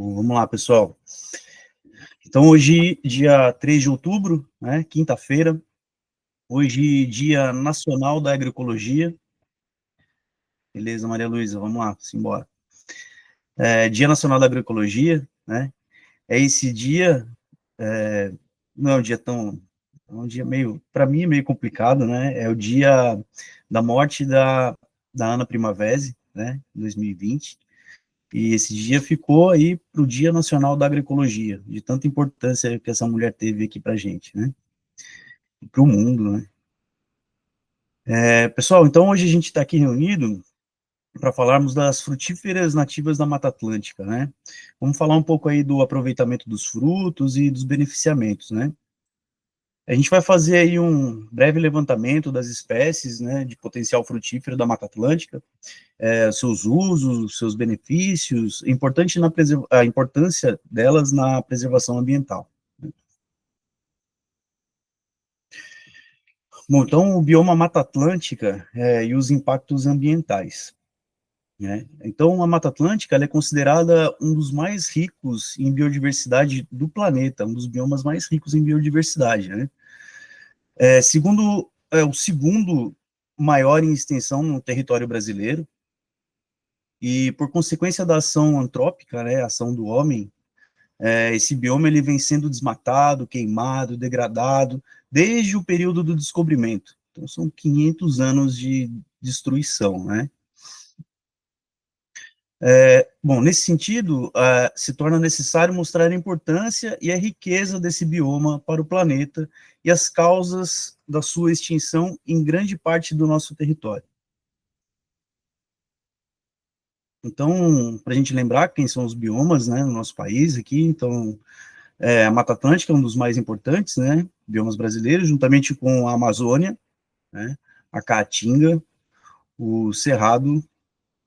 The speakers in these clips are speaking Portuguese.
Bom, vamos lá, pessoal. Então, hoje, dia 3 de outubro, né, quinta-feira, hoje, Dia Nacional da Agroecologia. Beleza, Maria Luísa, vamos lá, simbora. Dia Nacional da Agroecologia, né, é esse dia, não é um dia tão, é um dia meio, para mim, meio complicado, né, é o dia da morte da Ana Primavera, né, em 2020, e esse dia ficou aí para o Dia Nacional da Agroecologia, de tanta importância que essa mulher teve aqui para a gente, né? Para o mundo, né? Pessoal, então hoje a gente está aqui reunido para falarmos das frutíferas nativas da Mata Atlântica, né? Vamos falar um pouco aí do aproveitamento dos frutos e dos beneficiamentos, né? A gente vai fazer aí um breve levantamento das espécies, né, de potencial frutífero da Mata Atlântica, seus usos, seus benefícios, a importância delas na preservação ambiental. Bom, então, o bioma Mata Atlântica e os impactos ambientais. Né? Então, a Mata Atlântica ela é considerada um dos mais ricos em biodiversidade do planeta, um dos biomas mais ricos em biodiversidade. Né? O segundo maior em extensão no território brasileiro, e por consequência da ação antrópica, né, a ação do homem, esse bioma ele vem sendo desmatado, queimado, degradado, desde o período do descobrimento. Então, são 500 anos de destruição, né? Bom, nesse sentido, se torna necessário mostrar a importância e a riqueza desse bioma para o planeta e as causas da sua extinção em grande parte do nosso território. Então, para a gente lembrar quem são os biomas, né, no nosso país aqui, então, a Mata Atlântica é um dos mais importantes, né, biomas brasileiros, juntamente com a Amazônia, né, a Caatinga, o Cerrado,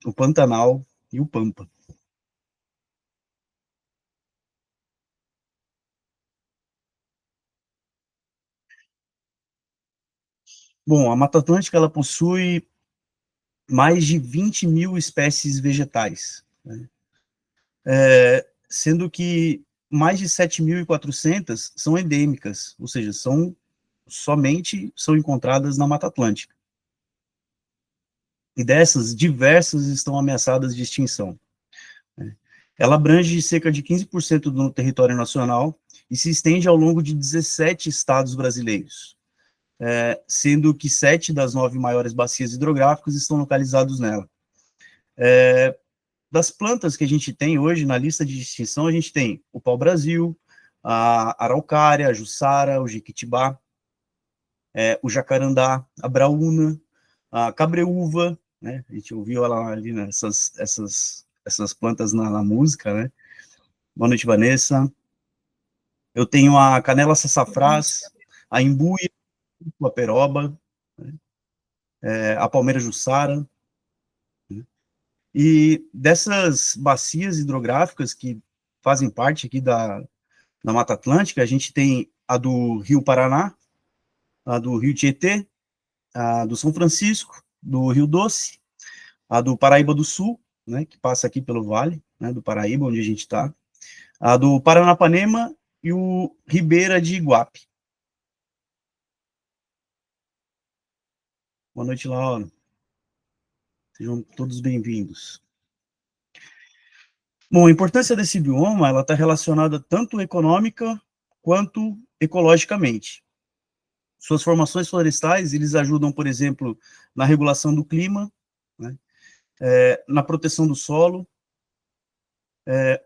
o Pantanal e o Pampa. Bom, a Mata Atlântica ela possui mais de 20 mil espécies vegetais, né? Sendo que mais de 7.400 são endêmicas, ou seja, são encontradas na Mata Atlântica. E dessas, diversas estão ameaçadas de extinção, né? Ela abrange cerca de 15% do território nacional e se estende ao longo de 17 estados brasileiros, sendo que 7 das 9 maiores bacias hidrográficas estão localizados nela. Das plantas que a gente tem hoje na lista de extinção, a gente tem o pau-brasil, a araucária, a jussara, o jequitibá, o jacarandá, a braúna, a cabreúva, né? A gente ouviu ela ali, né, essas plantas na música, né? Boa noite, Vanessa. Eu tenho a canela sassafrás, a imbuia, a peroba, né? A palmeira jussara, né? E dessas bacias hidrográficas que fazem parte aqui da Mata Atlântica, a gente tem a do Rio Paraná, a do Rio Tietê, a do São Francisco, do Rio Doce, a do Paraíba do Sul, né, que passa aqui pelo vale, né, do Paraíba, onde a gente está, a do Paranapanema e o Ribeira de Iguape. Boa noite, Laura. Sejam todos bem-vindos. Bom, a importância desse bioma, ela está relacionada tanto econômica quanto ecologicamente. Suas formações florestais, eles ajudam, por exemplo, na regulação do clima, né, na proteção do solo.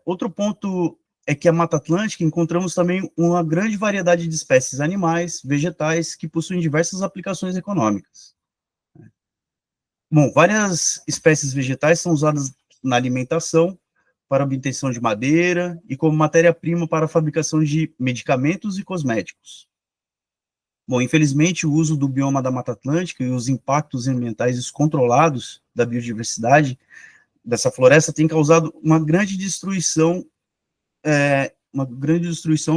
Outro ponto é que a Mata Atlântica encontramos também uma grande variedade de espécies animais, vegetais, que possuem diversas aplicações econômicas. Bom, várias espécies vegetais são usadas na alimentação, para obtenção de madeira e como matéria-prima para a fabricação de medicamentos e cosméticos. Bom, infelizmente, o uso do bioma da Mata Atlântica e os impactos ambientais descontrolados da biodiversidade dessa floresta têm causado uma grande destruição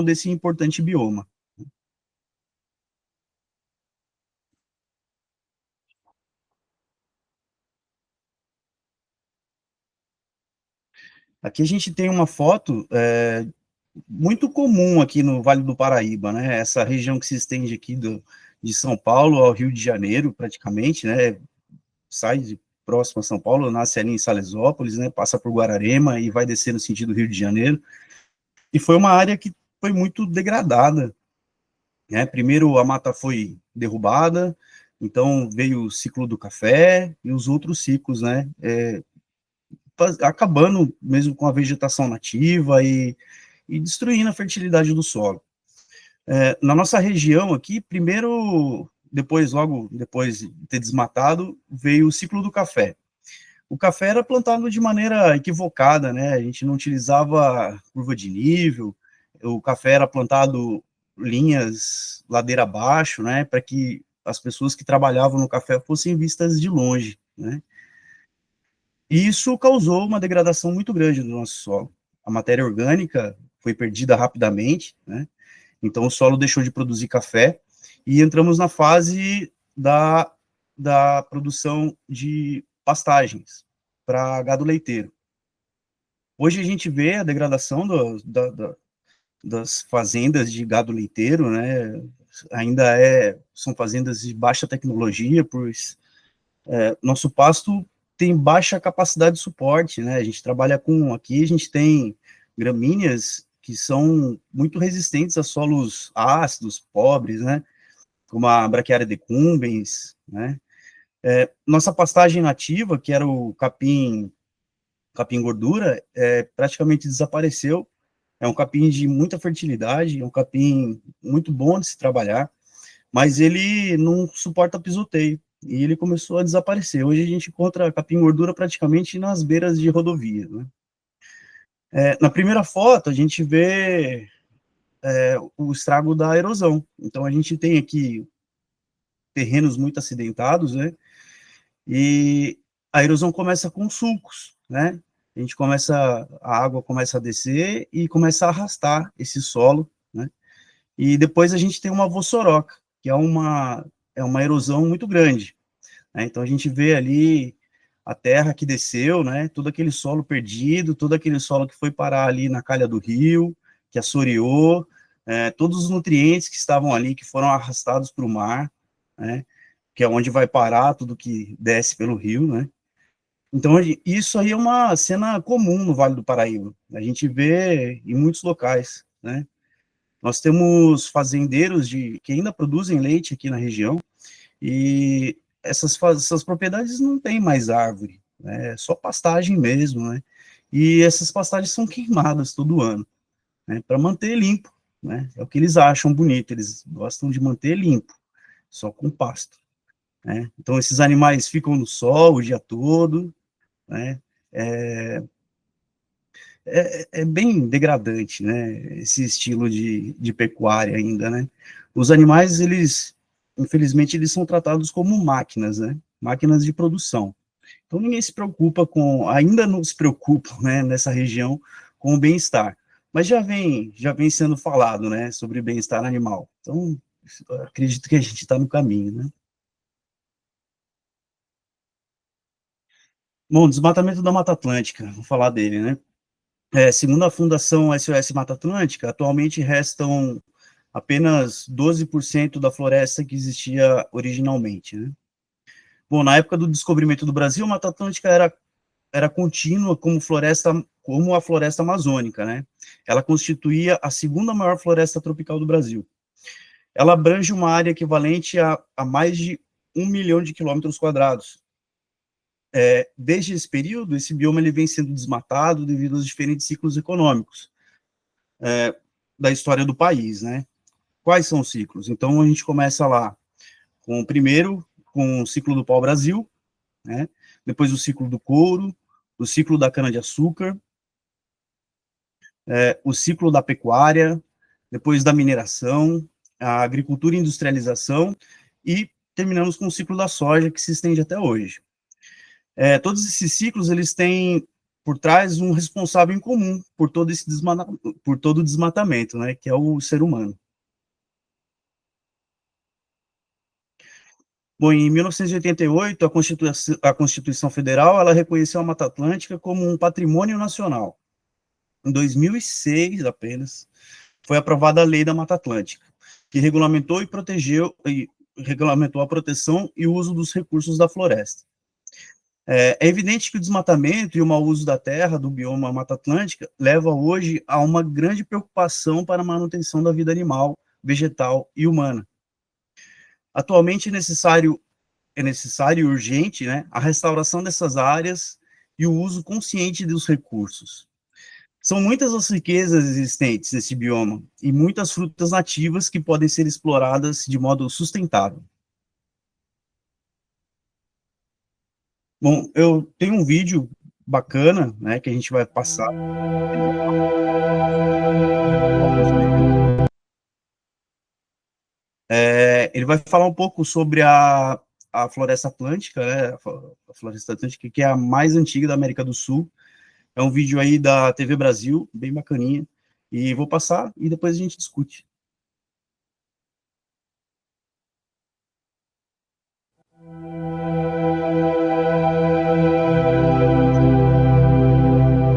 desse importante bioma. Aqui a gente tem uma foto muito comum aqui no Vale do Paraíba, né? Essa região que se estende aqui de São Paulo ao Rio de Janeiro, praticamente, né? Sai de próximo a São Paulo, nasce ali em Salesópolis, né? Passa por Guararema e vai descer no sentido Rio de Janeiro. E foi uma área que foi muito degradada, né? Primeiro a mata foi derrubada, então veio o ciclo do café e os outros ciclos, né? Acabando mesmo com a vegetação nativa e destruindo a fertilidade do solo. Na nossa região aqui, primeiro, logo depois de ter desmatado, veio o ciclo do café. O café era plantado de maneira equivocada, né? A gente não utilizava curva de nível, o café era plantado linhas ladeira abaixo, né? Para que as pessoas que trabalhavam no café fossem vistas de longe, né? E isso causou uma degradação muito grande do nosso solo. A matéria orgânica foi perdida rapidamente, né? Então o solo deixou de produzir café e entramos na fase da produção de pastagens para gado leiteiro. Hoje a gente vê a degradação das fazendas de gado leiteiro, né? Ainda são fazendas de baixa tecnologia, pois nosso pasto tem baixa capacidade de suporte, né? A gente trabalha aqui a gente tem gramíneas que são muito resistentes a solos ácidos, pobres, né? Como a Brachiaria decumbens, né? Nossa pastagem nativa, que era o capim gordura, praticamente desapareceu. É um capim de muita fertilidade, é um capim muito bom de se trabalhar, mas ele não suporta pisoteio, e ele começou a desaparecer. Hoje a gente encontra capim gordura praticamente nas beiras de rodovia, né? Na primeira foto, a gente vê o estrago da erosão. Então, a gente tem aqui terrenos muito acidentados, né? E a erosão começa com sulcos, né? A água começa a descer e começa a arrastar esse solo, né? E depois a gente tem uma vossoroca, que é uma erosão muito grande, né? Então a gente vê ali a terra que desceu, né? Todo aquele solo perdido, todo aquele solo que foi parar ali na calha do rio, que assoreou, todos os nutrientes que estavam ali, que foram arrastados para o mar, né? Que é onde vai parar tudo que desce pelo rio, né? Então, isso aí é uma cena comum no Vale do Paraíba. A gente vê em muitos locais, né? Nós temos fazendeiros que ainda produzem leite aqui na região, e essas propriedades não têm mais árvore, né? É só pastagem mesmo, né? E essas pastagens são queimadas todo ano, né? Para manter limpo, né? É o que eles acham bonito, eles gostam de manter limpo, só com pasto, né? Então, esses animais ficam no sol o dia todo, né? É, é bem degradante, né? Esse estilo de pecuária ainda, né? Os animais, infelizmente, eles são tratados como máquinas, né? Máquinas de produção. Então, ninguém se preocupa ainda não se preocupa, né, nessa região, com o bem-estar. Mas já vem sendo falado, né, sobre bem-estar animal. Então, acredito que a gente está no caminho, né? Bom, desmatamento da Mata Atlântica, vou falar dele, né? Segundo a Fundação SOS Mata Atlântica, atualmente restam apenas 12% da floresta que existia originalmente, né? Bom, na época do descobrimento do Brasil, a Mata Atlântica era contínua como a floresta amazônica, né? Ela constituía a segunda maior floresta tropical do Brasil. Ela abrange uma área equivalente a mais de 1 milhão de quilômetros quadrados. Desde esse período, esse bioma ele vem sendo desmatado devido aos diferentes ciclos econômicos da história do país, né? Quais são os ciclos? Então, a gente começa lá primeiro com o ciclo do pau-brasil, né? Depois o ciclo do couro, o ciclo da cana-de-açúcar, o ciclo da pecuária, depois da mineração, a agricultura e industrialização, e terminamos com o ciclo da soja, que se estende até hoje. Todos esses ciclos, eles têm por trás um responsável em comum por todo o desmatamento, né, que é o ser humano. Bom, em 1988, a Constituição Federal, ela reconheceu a Mata Atlântica como um patrimônio nacional. em 2006 apenas, foi aprovada a Lei da Mata Atlântica, que regulamentou regulamentou a proteção e o uso dos recursos da floresta. É evidente que o desmatamento e o mau uso da terra do bioma Mata Atlântica leva hoje a uma grande preocupação para a manutenção da vida animal, vegetal e humana. Atualmente é necessário e urgente, né, a restauração dessas áreas e o uso consciente dos recursos. São muitas as riquezas existentes nesse bioma e muitas frutas nativas que podem ser exploradas de modo sustentável. Bom, eu tenho um vídeo bacana, né, que a gente vai passar. Ele vai falar um pouco sobre a floresta atlântica, né, a floresta atlântica, que é a mais antiga da América do Sul. É um vídeo aí da TV Brasil, bem bacaninha, e vou passar e depois a gente discute.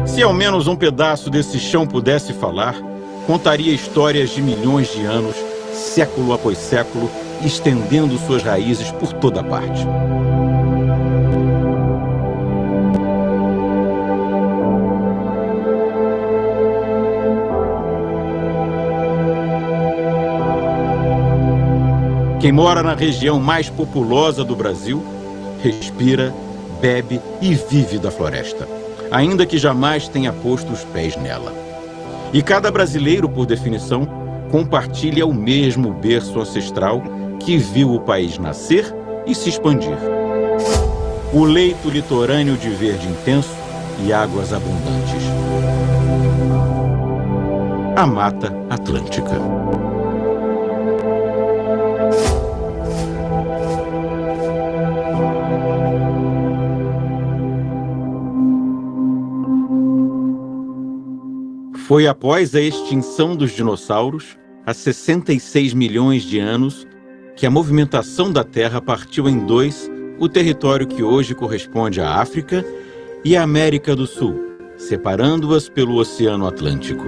Se ao menos um pedaço desse chão pudesse falar, contaria histórias de milhões de anos, século após século, estendendo suas raízes por toda parte. Quem mora na região mais populosa do Brasil, respira, bebe e vive da floresta, ainda que jamais tenha posto os pés nela. E cada brasileiro, por definição, compartilha o mesmo berço ancestral que viu o país nascer e se expandir. O leito litorâneo de verde intenso e águas abundantes. A Mata Atlântica. Foi após a extinção dos dinossauros, há 66 milhões de anos, que a movimentação da Terra partiu em dois o território que hoje corresponde à África e à América do Sul, separando-as pelo Oceano Atlântico.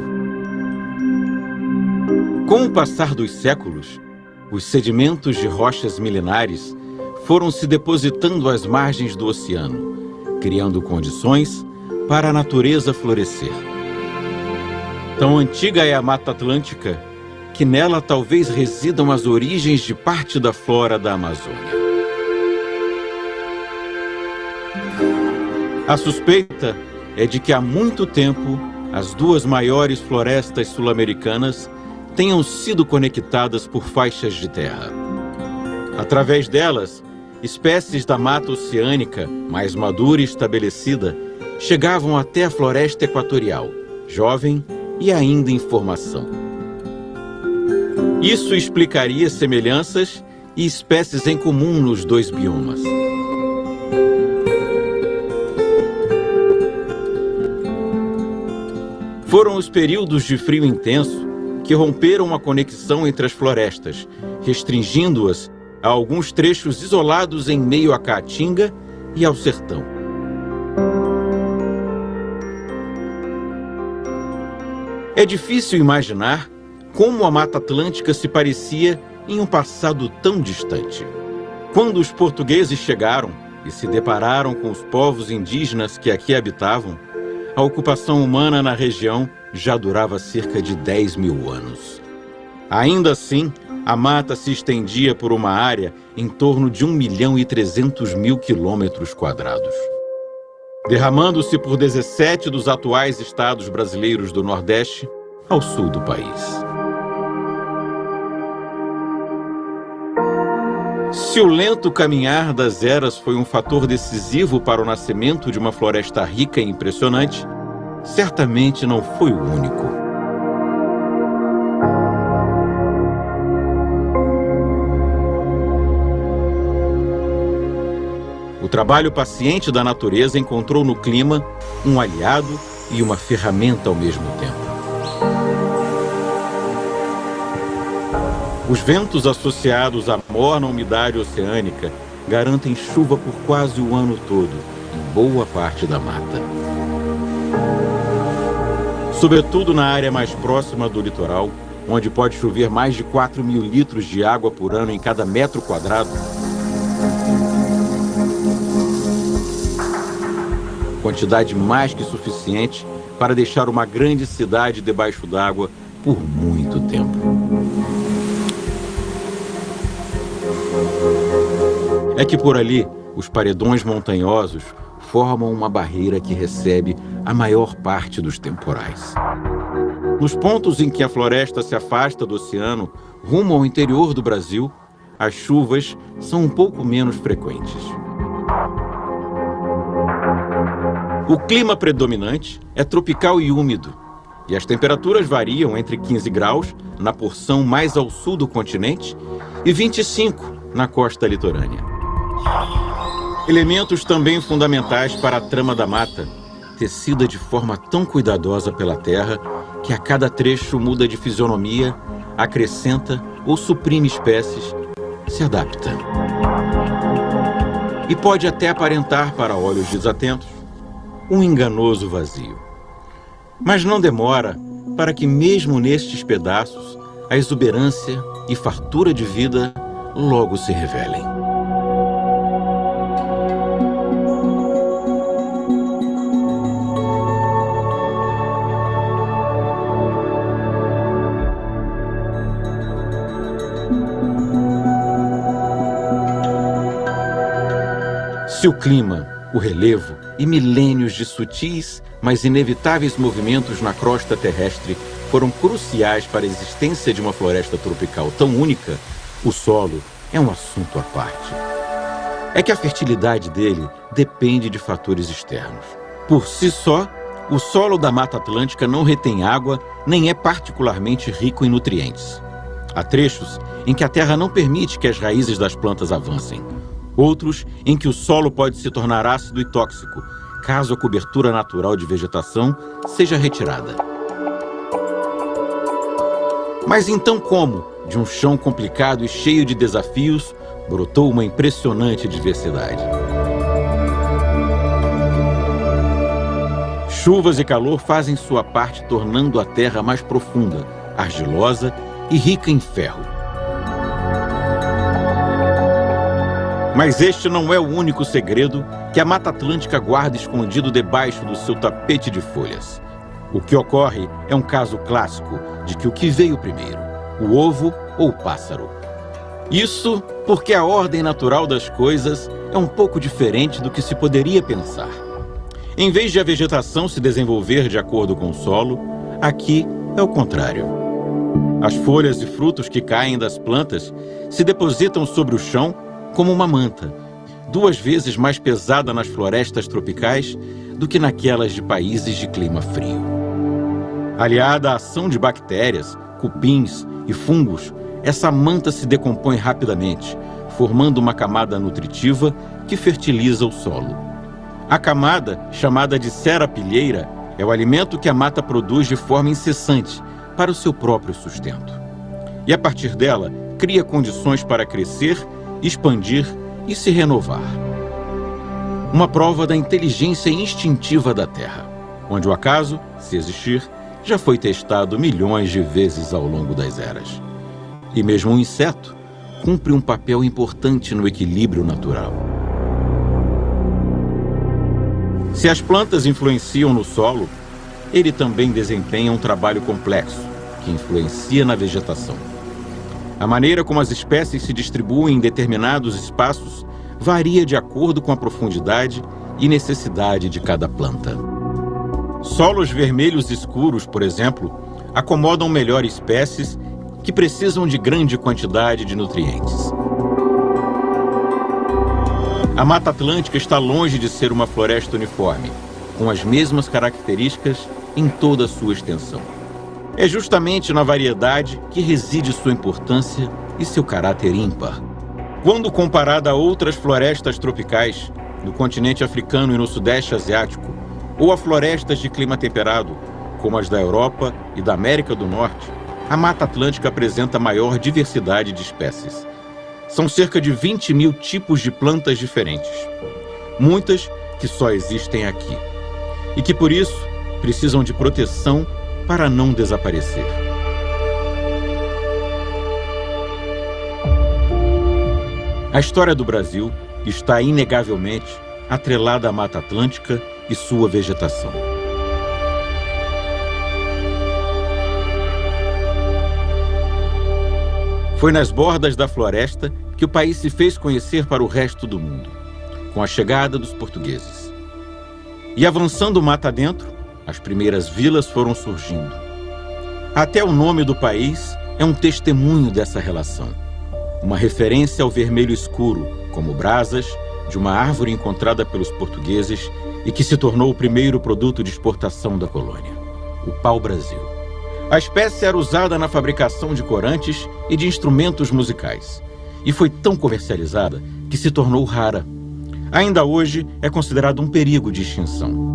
Com o passar dos séculos, os sedimentos de rochas milenares foram se depositando às margens do oceano, criando condições para a natureza florescer. Tão antiga é a Mata Atlântica que nela talvez residam as origens de parte da flora da Amazônia. A suspeita é de que há muito tempo as duas maiores florestas sul-americanas tenham sido conectadas por faixas de terra. Através delas, espécies da mata oceânica, mais madura e estabelecida, chegavam até a floresta equatorial, jovem e ainda em formação. Isso explicaria semelhanças e espécies em comum nos dois biomas. Foram os períodos de frio intenso que romperam a conexão entre as florestas, restringindo-as a alguns trechos isolados em meio à caatinga e ao sertão. É difícil imaginar como a Mata Atlântica se parecia em um passado tão distante. Quando os portugueses chegaram e se depararam com os povos indígenas que aqui habitavam, a ocupação humana na região já durava cerca de 10 mil anos. Ainda assim, a mata se estendia por uma área em torno de 1.300.000 quilômetros quadrados, derramando-se por 17 dos atuais estados brasileiros do Nordeste ao sul do país. Se o lento caminhar das eras foi um fator decisivo para o nascimento de uma floresta rica e impressionante, certamente não foi o único. O trabalho paciente da natureza encontrou no clima um aliado e uma ferramenta ao mesmo tempo. Os ventos associados à morna umidade oceânica garantem chuva por quase o ano todo, em boa parte da mata. sobretudo na área mais próxima do litoral, onde pode chover mais de 4.000 litros de água por ano em cada metro quadrado. Quantidade mais que suficiente para deixar uma grande cidade debaixo d'água por muito tempo. É que por ali, os paredões montanhosos formam uma barreira que recebe a maior parte dos temporais. Nos pontos em que a floresta se afasta do oceano, rumo ao interior do Brasil, as chuvas são um pouco menos frequentes. O clima predominante é tropical e úmido, e as temperaturas variam entre 15 graus na porção mais ao sul do continente e 25 na costa litorânea. Elementos também fundamentais para a trama da mata, tecida de forma tão cuidadosa pela terra que a cada trecho muda de fisionomia, acrescenta ou suprime espécies, se adapta. E pode até aparentar para olhos desatentos um enganoso vazio. Mas não demora para que mesmo nestes pedaços a exuberância e fartura de vida logo se revelem. Se o clima, o relevo e milênios de sutis, mas inevitáveis movimentos na crosta terrestre foram cruciais para a existência de uma floresta tropical tão única, o solo é um assunto à parte. É que a fertilidade dele depende de fatores externos. Por si só, o solo da Mata Atlântica não retém água nem é particularmente rico em nutrientes. Há trechos em que a terra não permite que as raízes das plantas avancem. Outros em que o solo pode se tornar ácido e tóxico, caso a cobertura natural de vegetação seja retirada. Mas então como, de um chão complicado e cheio de desafios, brotou uma impressionante diversidade? Chuvas e calor fazem sua parte, tornando a terra mais profunda, argilosa e rica em ferro. Mas este não é o único segredo que a Mata Atlântica guarda escondido debaixo do seu tapete de folhas. O que ocorre é um caso clássico de que o que veio primeiro, o ovo ou o pássaro. Isso porque a ordem natural das coisas é um pouco diferente do que se poderia pensar. Em vez de a vegetação se desenvolver de acordo com o solo, aqui é o contrário. As folhas e frutos que caem das plantas se depositam sobre o chão como uma manta, 2 vezes mais pesada nas florestas tropicais do que naquelas de países de clima frio. Aliada à ação de bactérias, cupins e fungos, essa manta se decompõe rapidamente, formando uma camada nutritiva que fertiliza o solo. A camada, chamada de serapilheira, é o alimento que a mata produz de forma incessante para o seu próprio sustento. E a partir dela, cria condições para crescer, expandir e se renovar. Uma prova da inteligência instintiva da Terra, onde o acaso, se existir, já foi testado milhões de vezes ao longo das eras. E mesmo um inseto cumpre um papel importante no equilíbrio natural. Se as plantas influenciam no solo, ele também desempenha um trabalho complexo, que influencia na vegetação. A maneira como as espécies se distribuem em determinados espaços varia de acordo com a profundidade e necessidade de cada planta. Solos vermelhos escuros, por exemplo, acomodam melhor espécies que precisam de grande quantidade de nutrientes. A Mata Atlântica está longe de ser uma floresta uniforme, com as mesmas características em toda a sua extensão. É justamente na variedade que reside sua importância e seu caráter ímpar. Quando comparada a outras florestas tropicais, no continente africano e no sudeste asiático, ou a florestas de clima temperado, como as da Europa e da América do Norte, a Mata Atlântica apresenta maior diversidade de espécies. São cerca de 20.000 tipos de plantas diferentes, muitas que só existem aqui, e que por isso precisam de proteção para não desaparecer. A história do Brasil está inegavelmente atrelada à Mata Atlântica e sua vegetação. Foi nas bordas da floresta que o país se fez conhecer para o resto do mundo, com a chegada dos portugueses. E avançando mata dentro, as primeiras vilas foram surgindo. Até o nome do país é um testemunho dessa relação. Uma referência ao vermelho escuro, como brasas, de uma árvore encontrada pelos portugueses e que se tornou o primeiro produto de exportação da colônia, o pau-brasil. A espécie era usada na fabricação de corantes e de instrumentos musicais, e foi tão comercializada que se tornou rara. Ainda hoje é considerado um perigo de extinção.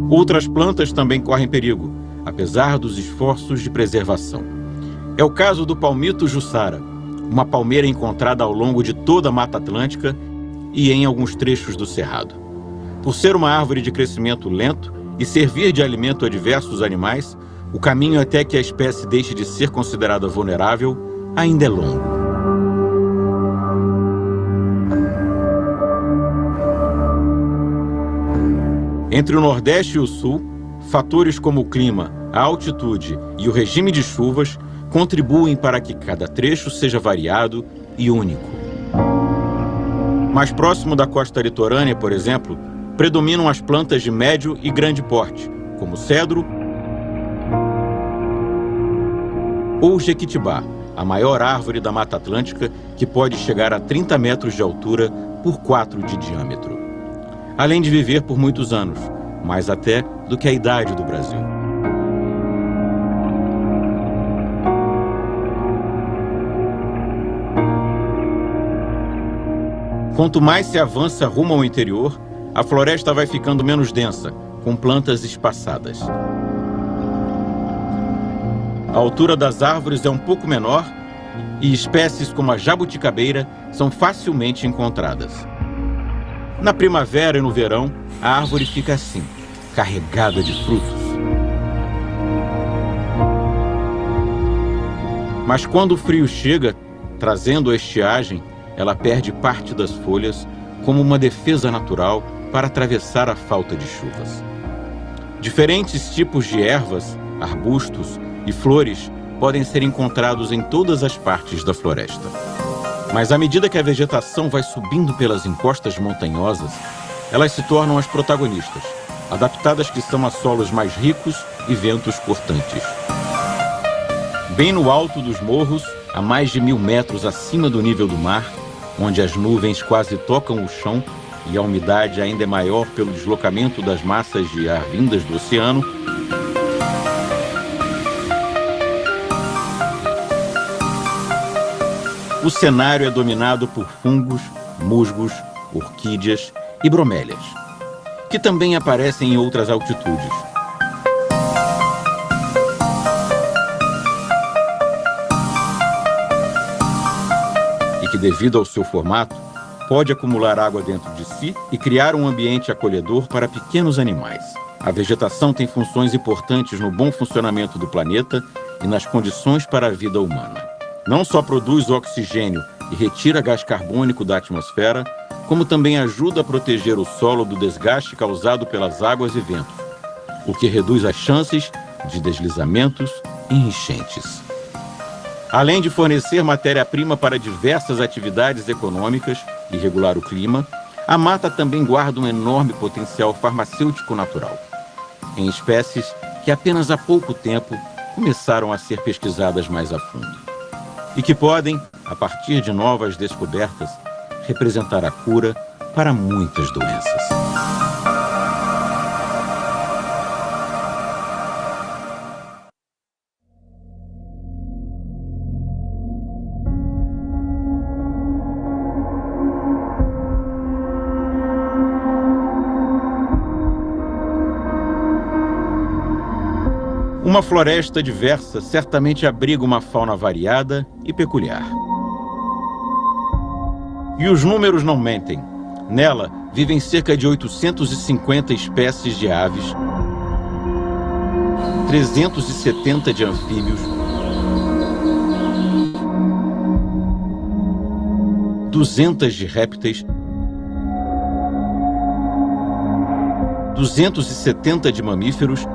Outras plantas também correm perigo, apesar dos esforços de preservação. É o caso do palmito jussara, uma palmeira encontrada ao longo de toda a Mata Atlântica e em alguns trechos do Cerrado. Por ser uma árvore de crescimento lento e servir de alimento a diversos animais, o caminho até que a espécie deixe de ser considerada vulnerável ainda é longo. Entre o Nordeste e o Sul, fatores como o clima, a altitude e o regime de chuvas contribuem para que cada trecho seja variado e único. Mais próximo da costa litorânea, por exemplo, predominam as plantas de médio e grande porte, como o cedro ou o jequitibá, a maior árvore da Mata Atlântica, que pode chegar a 30 metros de altura por 4 de diâmetro. Além de viver por muitos anos, mais até do que a idade do Brasil. Quanto mais se avança rumo ao interior, a floresta vai ficando menos densa, com plantas espaçadas. A altura das árvores é um pouco menor e espécies como a jabuticabeira são facilmente encontradas. Na primavera e no verão, a árvore fica assim, carregada de frutos. Mas quando o frio chega, trazendo a estiagem, ela perde parte das folhas como uma defesa natural para atravessar a falta de chuvas. Diferentes tipos de ervas, arbustos e flores podem ser encontrados em todas as partes da floresta. Mas à medida que a vegetação vai subindo pelas encostas montanhosas, elas se tornam as protagonistas, adaptadas que são a solos mais ricos e ventos cortantes. Bem no alto dos morros, a mais de 1000 metros acima do nível do mar, onde as nuvens quase tocam o chão e a umidade ainda é maior pelo deslocamento das massas de ar vindas do oceano, o cenário é dominado por fungos, musgos, orquídeas e bromélias, que também aparecem em outras altitudes. E que, devido ao seu formato, pode acumular água dentro de si e criar um ambiente acolhedor para pequenos animais. A vegetação tem funções importantes no bom funcionamento do planeta e nas condições para a vida humana. Não só produz oxigênio e retira gás carbônico da atmosfera, como também ajuda a proteger o solo do desgaste causado pelas águas e ventos, o que reduz as chances de deslizamentos e enchentes. Além de fornecer matéria-prima para diversas atividades econômicas e regular o clima, a mata também guarda um enorme potencial farmacêutico natural, em espécies que apenas há pouco tempo começaram a ser pesquisadas mais a fundo. E que podem, a partir de novas descobertas, representar a cura para muitas doenças. Uma floresta diversa certamente abriga uma fauna variada e peculiar. E os números não mentem. Nela vivem cerca de 850 espécies de aves, 370 de anfíbios, 200 de répteis, 270 de mamíferos,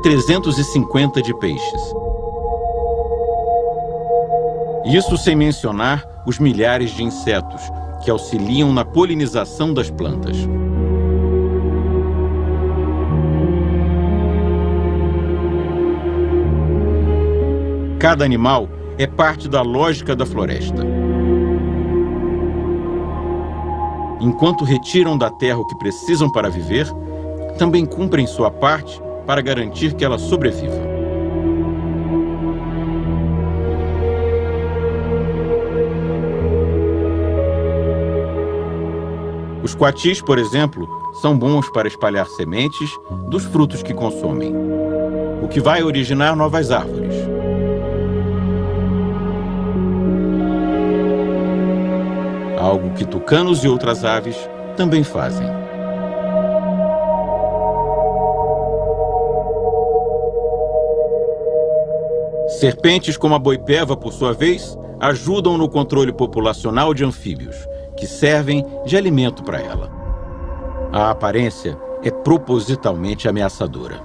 350 de peixes. Isso sem mencionar os milhares de insetos que auxiliam na polinização das plantas. Cada animal é parte da lógica da floresta. Enquanto retiram da terra o que precisam para viver, também cumprem sua parte para garantir que ela sobreviva. Os coatis, por exemplo, são bons para espalhar sementes dos frutos que consomem, o que vai originar novas árvores. Algo que tucanos e outras aves também fazem. Serpentes como a boipeva, por sua vez, ajudam no controle populacional de anfíbios, que servem de alimento para ela. A aparência é propositalmente ameaçadora.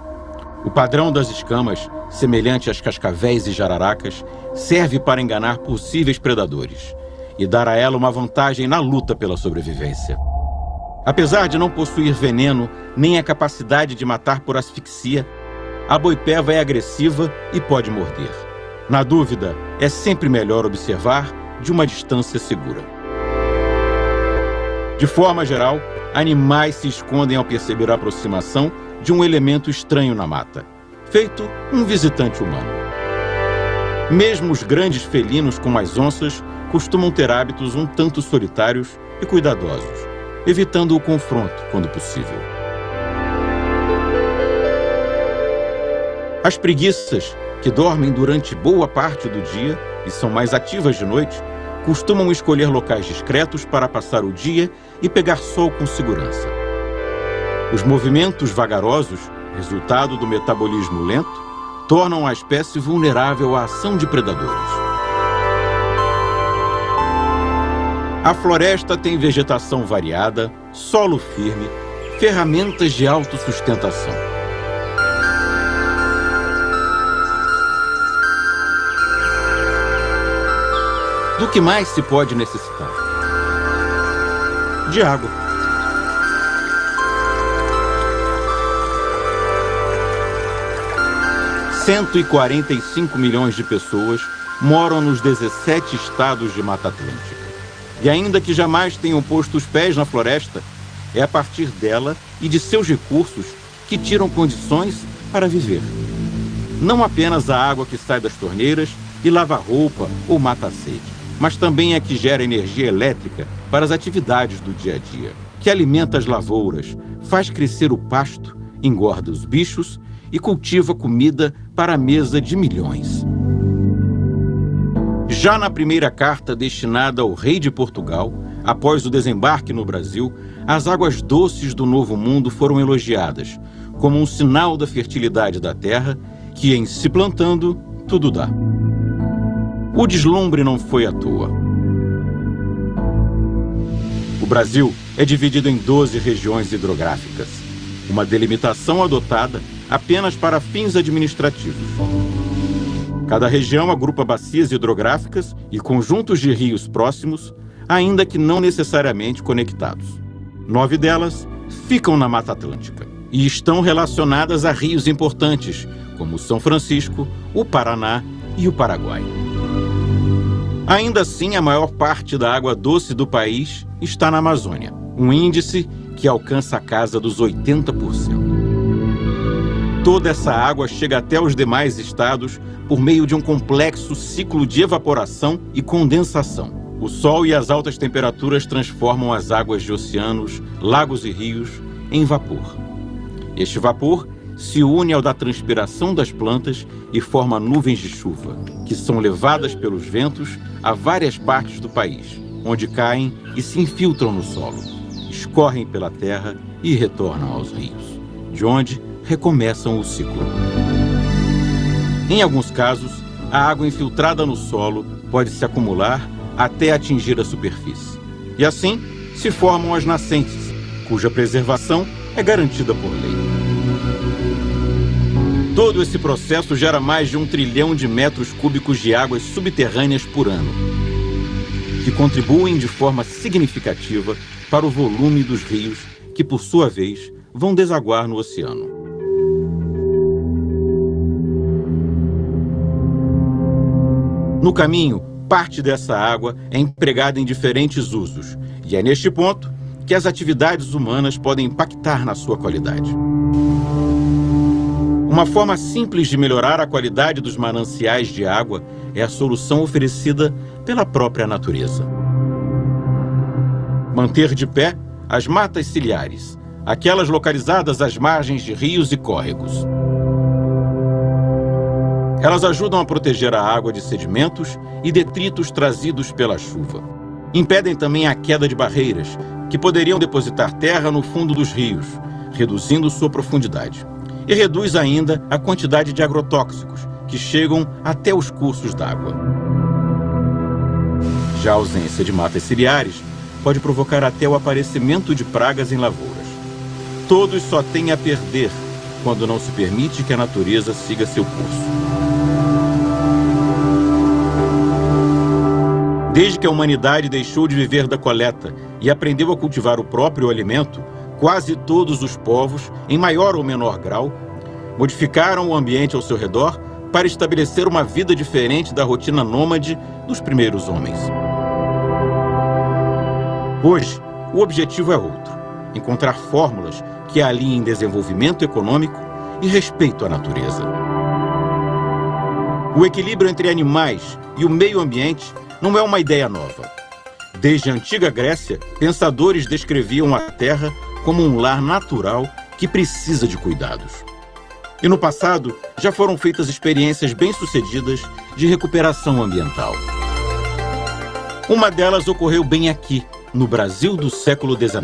O padrão das escamas, semelhante às cascavéis e jararacas, serve para enganar possíveis predadores e dar a ela uma vantagem na luta pela sobrevivência. Apesar de não possuir veneno nem a capacidade de matar por asfixia, a boipeva é agressiva e pode morder. Na dúvida, é sempre melhor observar de uma distância segura. De forma geral, animais se escondem ao perceber a aproximação de um elemento estranho na mata, feito um visitante humano. Mesmo os grandes felinos, como as onças, costumam ter hábitos um tanto solitários e cuidadosos, evitando o confronto quando possível. As preguiças, que dormem durante boa parte do dia e são mais ativas de noite, costumam escolher locais discretos para passar o dia e pegar sol com segurança. Os movimentos vagarosos, resultado do metabolismo lento, tornam a espécie vulnerável à ação de predadores. A floresta tem vegetação variada, solo firme, ferramentas de autossustentação. Do que mais se pode necessitar? De água. – 145 milhões de pessoas moram nos 17 estados de Mata Atlântica. E ainda que jamais tenham posto os pés na floresta, é a partir dela e de seus recursos que tiram condições para viver. Não apenas a água que sai das torneiras e lava a roupa ou mata a sede, mas também a que gera energia elétrica para as atividades do dia a dia, que alimenta as lavouras, faz crescer o pasto, engorda os bichos e cultiva comida para a mesa de milhões. Já na primeira carta destinada ao rei de Portugal, após o desembarque no Brasil, as águas doces do Novo Mundo foram elogiadas, como um sinal da fertilidade da terra, que em se plantando, tudo dá. O deslumbre não foi à toa. O Brasil é dividido em 12 regiões hidrográficas, uma delimitação adotada apenas para fins administrativos. Cada região agrupa bacias hidrográficas e conjuntos de rios próximos, ainda que não necessariamente conectados. 9 delas ficam na Mata Atlântica e estão relacionadas a rios importantes, como o São Francisco, o Paraná e o Paraguai. Ainda assim, a maior parte da água doce do país está na Amazônia, um índice que alcança a casa dos 80%. Toda essa água chega até os demais estados por meio de um complexo ciclo de evaporação e condensação. O sol e as altas temperaturas transformam as águas de oceanos, lagos e rios em vapor. Este vapor se une ao da transpiração das plantas e forma nuvens de chuva, que são levadas pelos ventos a várias partes do país, onde caem e se infiltram no solo, escorrem pela terra e retornam aos rios, de onde recomeçam o ciclo. Em alguns casos, a água infiltrada no solo pode se acumular até atingir a superfície. E assim se formam as nascentes, cuja preservação é garantida por lei. Todo esse processo gera mais de 1 trilhão de metros cúbicos de águas subterrâneas por ano, que contribuem de forma significativa para o volume dos rios, que, por sua vez, vão desaguar no oceano. No caminho, parte dessa água é empregada em diferentes usos, e é neste ponto que as atividades humanas podem impactar na sua qualidade. Uma forma simples de melhorar a qualidade dos mananciais de água é a solução oferecida pela própria natureza. Manter de pé as matas ciliares, aquelas localizadas às margens de rios e córregos. Elas ajudam a proteger a água de sedimentos e detritos trazidos pela chuva. Impedem também a queda de barreiras, que poderiam depositar terra no fundo dos rios, reduzindo sua profundidade. E reduz ainda a quantidade de agrotóxicos, que chegam até os cursos d'água. Já a ausência de matas ciliares pode provocar até o aparecimento de pragas em lavouras. Todos só têm a perder quando não se permite que a natureza siga seu curso. Desde que a humanidade deixou de viver da coleta e aprendeu a cultivar o próprio alimento, quase todos os povos, em maior ou menor grau, modificaram o ambiente ao seu redor para estabelecer uma vida diferente da rotina nômade dos primeiros homens. Hoje, o objetivo é outro: encontrar fórmulas que alinhem desenvolvimento econômico e respeito à natureza. O equilíbrio entre animais e o meio ambiente não é uma ideia nova. Desde a antiga Grécia, pensadores descreviam a Terra como um lar natural que precisa de cuidados. E no passado, já foram feitas experiências bem-sucedidas de recuperação ambiental. Uma delas ocorreu bem aqui, no Brasil do século XIX.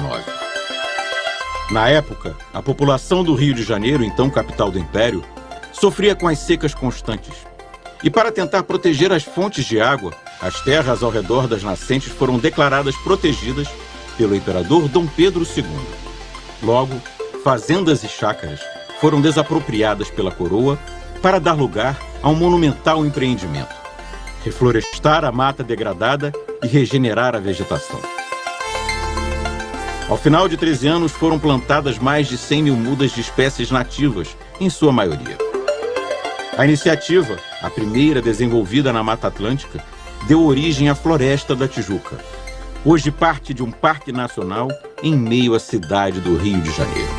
Na época, a população do Rio de Janeiro, então capital do Império, sofria com as secas constantes. E para tentar proteger as fontes de água, as terras ao redor das nascentes foram declaradas protegidas pelo imperador Dom Pedro II. Logo, fazendas e chácaras foram desapropriadas pela coroa para dar lugar a um monumental empreendimento: reflorestar a mata degradada e regenerar a vegetação. Ao final de 13 anos, foram plantadas mais de 100 mil mudas de espécies nativas, em sua maioria. A iniciativa, a primeira desenvolvida na Mata Atlântica, deu origem à Floresta da Tijuca, hoje parte de um parque nacional em meio à cidade do Rio de Janeiro.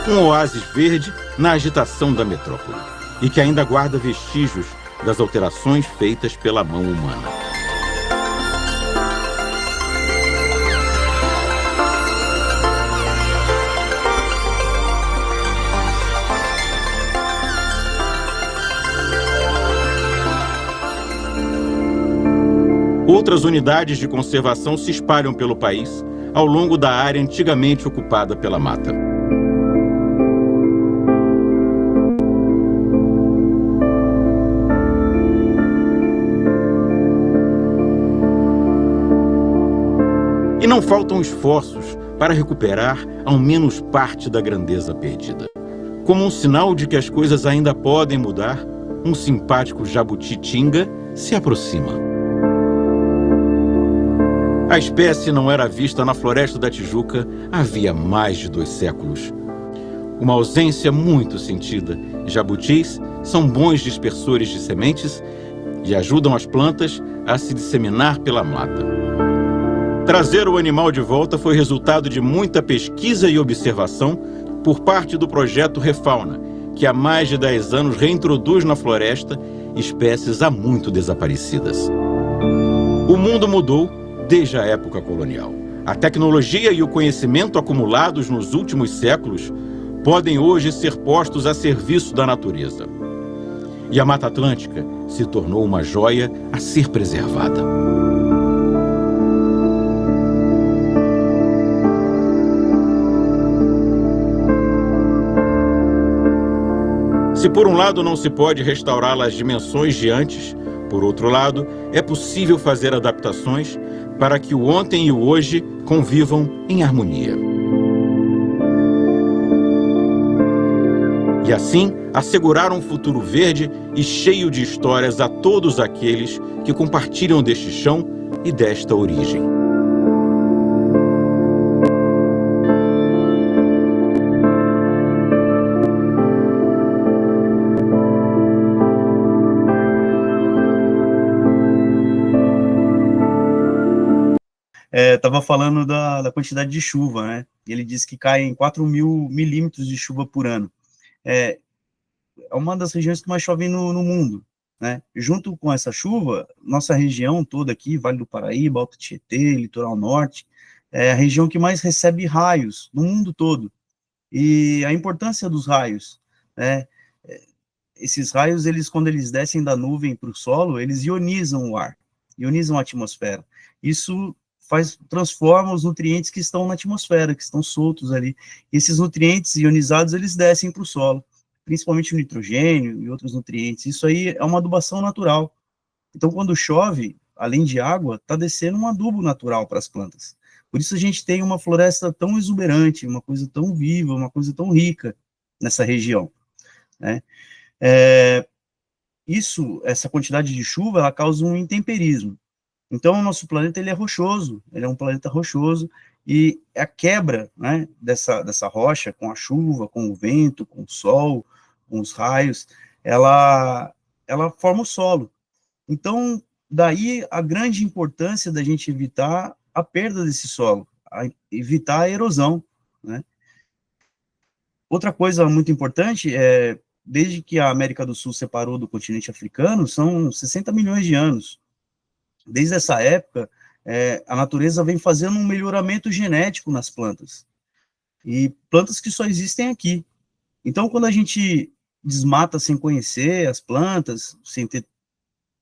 Um oásis verde na agitação da metrópole, e que ainda guarda vestígios das alterações feitas pela mão humana. Outras unidades de conservação se espalham pelo país ao longo da área antigamente ocupada pela mata. E não faltam esforços para recuperar ao menos parte da grandeza perdida. Como um sinal de que as coisas ainda podem mudar, um simpático jabuti-tinga se aproxima. A espécie não era vista na Floresta da Tijuca havia mais de 2 séculos. Uma ausência muito sentida. Jabutis são bons dispersores de sementes e ajudam as plantas a se disseminar pela mata. Trazer o animal de volta foi resultado de muita pesquisa e observação por parte do projeto Refauna, que há mais de 10 anos reintroduz na floresta espécies há muito desaparecidas. O mundo mudou desde a época colonial. A tecnologia e o conhecimento acumulados nos últimos séculos podem hoje ser postos a serviço da natureza. E a Mata Atlântica se tornou uma joia a ser preservada. Se por um lado não se pode restaurá-la às dimensões de antes, por outro lado, é possível fazer adaptações para que o ontem e o hoje convivam em harmonia. E assim, assegurar um futuro verde e cheio de histórias a todos aqueles que compartilham deste chão e desta origem. Estava falando da quantidade de chuva, né? Ele disse que caem 4.000 milímetros de chuva por ano. É uma das regiões que mais chove no mundo, né? Junto com essa chuva, nossa região toda aqui, Vale do Paraíba, Alto Tietê, Litoral Norte, é a região que mais recebe raios no mundo todo. E a importância dos raios, né? Esses raios, quando eles descem da nuvem para o solo, eles ionizam o ar, ionizam a atmosfera. Isso transforma os nutrientes que estão na atmosfera, que estão soltos ali. E esses nutrientes ionizados, eles descem para o solo, principalmente o nitrogênio e outros nutrientes. Isso aí é uma adubação natural. Então, quando chove, além de água, está descendo um adubo natural para as plantas. Por isso a gente tem uma floresta tão exuberante, uma coisa tão viva, uma coisa tão rica nessa região, né? Essa quantidade de chuva, ela causa um intemperismo. Então, o nosso planeta, ele é rochoso, ele é um planeta rochoso, e a quebra, né, dessa rocha, com a chuva, com o vento, com o sol, com os raios, ela forma o solo. Então, daí a grande importância da gente evitar a perda desse solo, evitar a erosão, né? Outra coisa muito importante desde que a América do Sul separou do continente africano, são 60 milhões de anos. Desde essa época, a natureza vem fazendo um melhoramento genético nas plantas, e plantas que só existem aqui. Então, quando a gente desmata sem conhecer as plantas, sem ter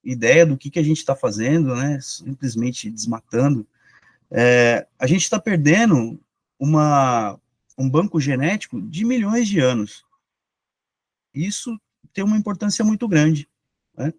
ideia do que a gente está fazendo, né, simplesmente desmatando, a gente está perdendo um banco genético de milhões de anos. Isso tem uma importância muito grande, né?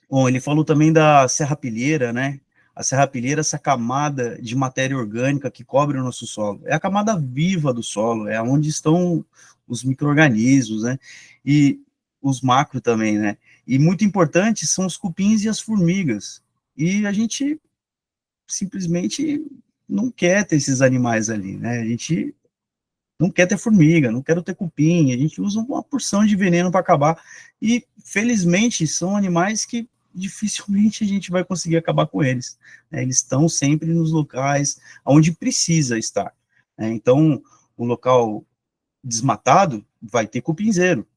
Bom, ele falou também da serrapilheira, né? A serrapilheira, essa camada de matéria orgânica que cobre o nosso solo. É a camada viva do solo, é onde estão os micro-organismos, né? E os macro também, né? E muito importante são os cupins e as formigas. E a gente simplesmente não quer ter esses animais ali, né? A gente não quer ter formiga, não quero ter cupim, a gente usa uma porção de veneno para acabar. E, felizmente, são animais que dificilmente a gente vai conseguir acabar com eles, né? Eles estão sempre nos locais onde precisa estar, né? Então, o local desmatado vai ter cupinzeiro,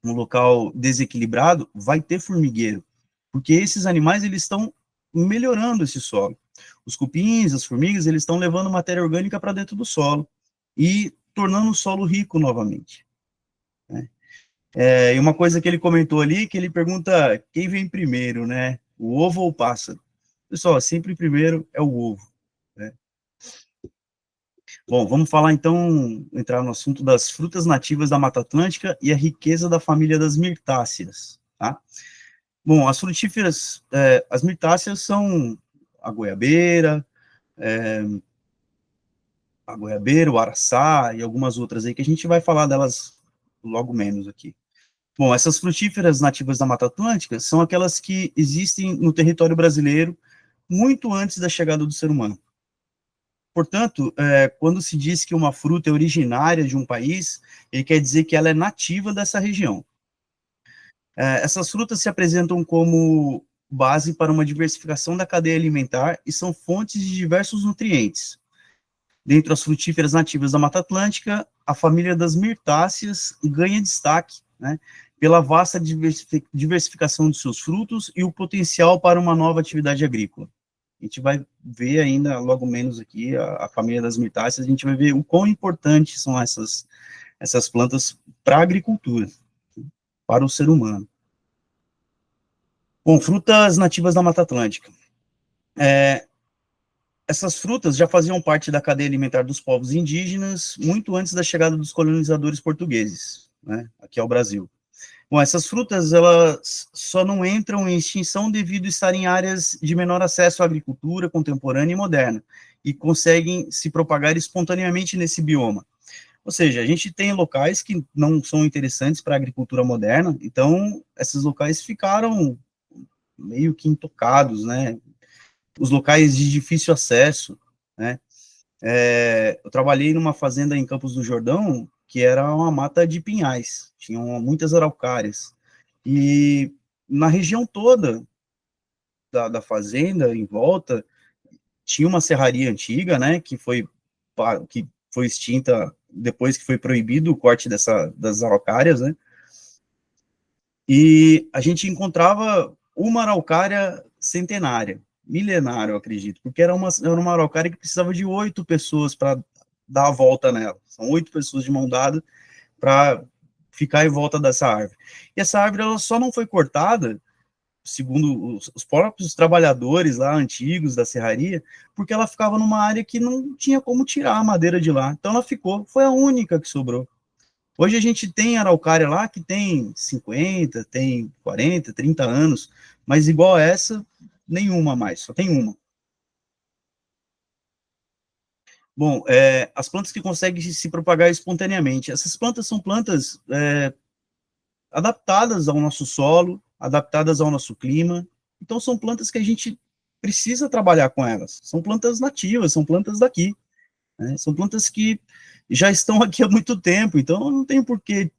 um local desequilibrado vai ter formigueiro, porque esses animais, eles estão melhorando esse solo. Os cupins, as formigas, eles estão levando matéria orgânica para dentro do solo e tornando o solo rico novamente, né? E uma coisa que ele comentou ali, que ele pergunta quem vem primeiro, né? O ovo ou o pássaro? Pessoal, sempre primeiro é o ovo, né? Bom, vamos falar então, entrar no assunto das frutas nativas da Mata Atlântica e a riqueza da família das mirtáceas, tá? Bom, as frutíferas, as mirtáceas são a goiabeira, o araçá e algumas outras aí, que a gente vai falar delas logo menos aqui. Bom, essas frutíferas nativas da Mata Atlântica são aquelas que existem no território brasileiro muito antes da chegada do ser humano. Portanto, quando se diz que uma fruta é originária de um país, ele quer dizer que ela é nativa dessa região. Essas frutas se apresentam como base para uma diversificação da cadeia alimentar e são fontes de diversos nutrientes. Dentre as frutíferas nativas da Mata Atlântica, a família das mirtáceas ganha destaque, né, pela vasta diversificação de seus frutos e o potencial para uma nova atividade agrícola. A gente vai ver ainda, logo menos aqui, a família das mirtáceas, a gente vai ver o quão importantes são essas plantas para a agricultura, para o ser humano. Bom, frutas nativas da Mata Atlântica. Essas frutas já faziam parte da cadeia alimentar dos povos indígenas muito antes da chegada dos colonizadores portugueses, né, aqui ao Brasil. Bom, essas frutas, elas só não entram em extinção devido a estar em áreas de menor acesso à agricultura contemporânea e moderna, e conseguem se propagar espontaneamente nesse bioma. Ou seja, a gente tem locais que não são interessantes para a agricultura moderna, então esses locais ficaram meio que intocados, né? Os locais de difícil acesso, né? Eu trabalhei numa fazenda em Campos do Jordão, que era uma mata de pinhais, tinham muitas araucárias, e na região toda da fazenda, em volta, tinha uma serraria antiga, né, que foi extinta depois que foi proibido o corte das araucárias, né, e a gente encontrava uma araucária centenária, milenária, eu acredito, porque era uma araucária que precisava de 8 pessoas para dar a volta nela. São 8 pessoas de mão dada para ficar em volta dessa árvore. E essa árvore, ela só não foi cortada, segundo os próprios trabalhadores lá antigos da serraria, porque ela ficava numa área que não tinha como tirar a madeira de lá. Então ela ficou, foi a única que sobrou. Hoje a gente tem araucária lá que tem 50, tem 40, 30 anos, mas igual a essa, nenhuma mais, só tem uma. Bom, as plantas que conseguem se propagar espontaneamente. Essas plantas são plantas adaptadas ao nosso solo, adaptadas ao nosso clima. Então, são plantas que a gente precisa trabalhar com elas. São plantas nativas, são plantas daqui, né? São plantas que já estão aqui há muito tempo, então não tem porquê,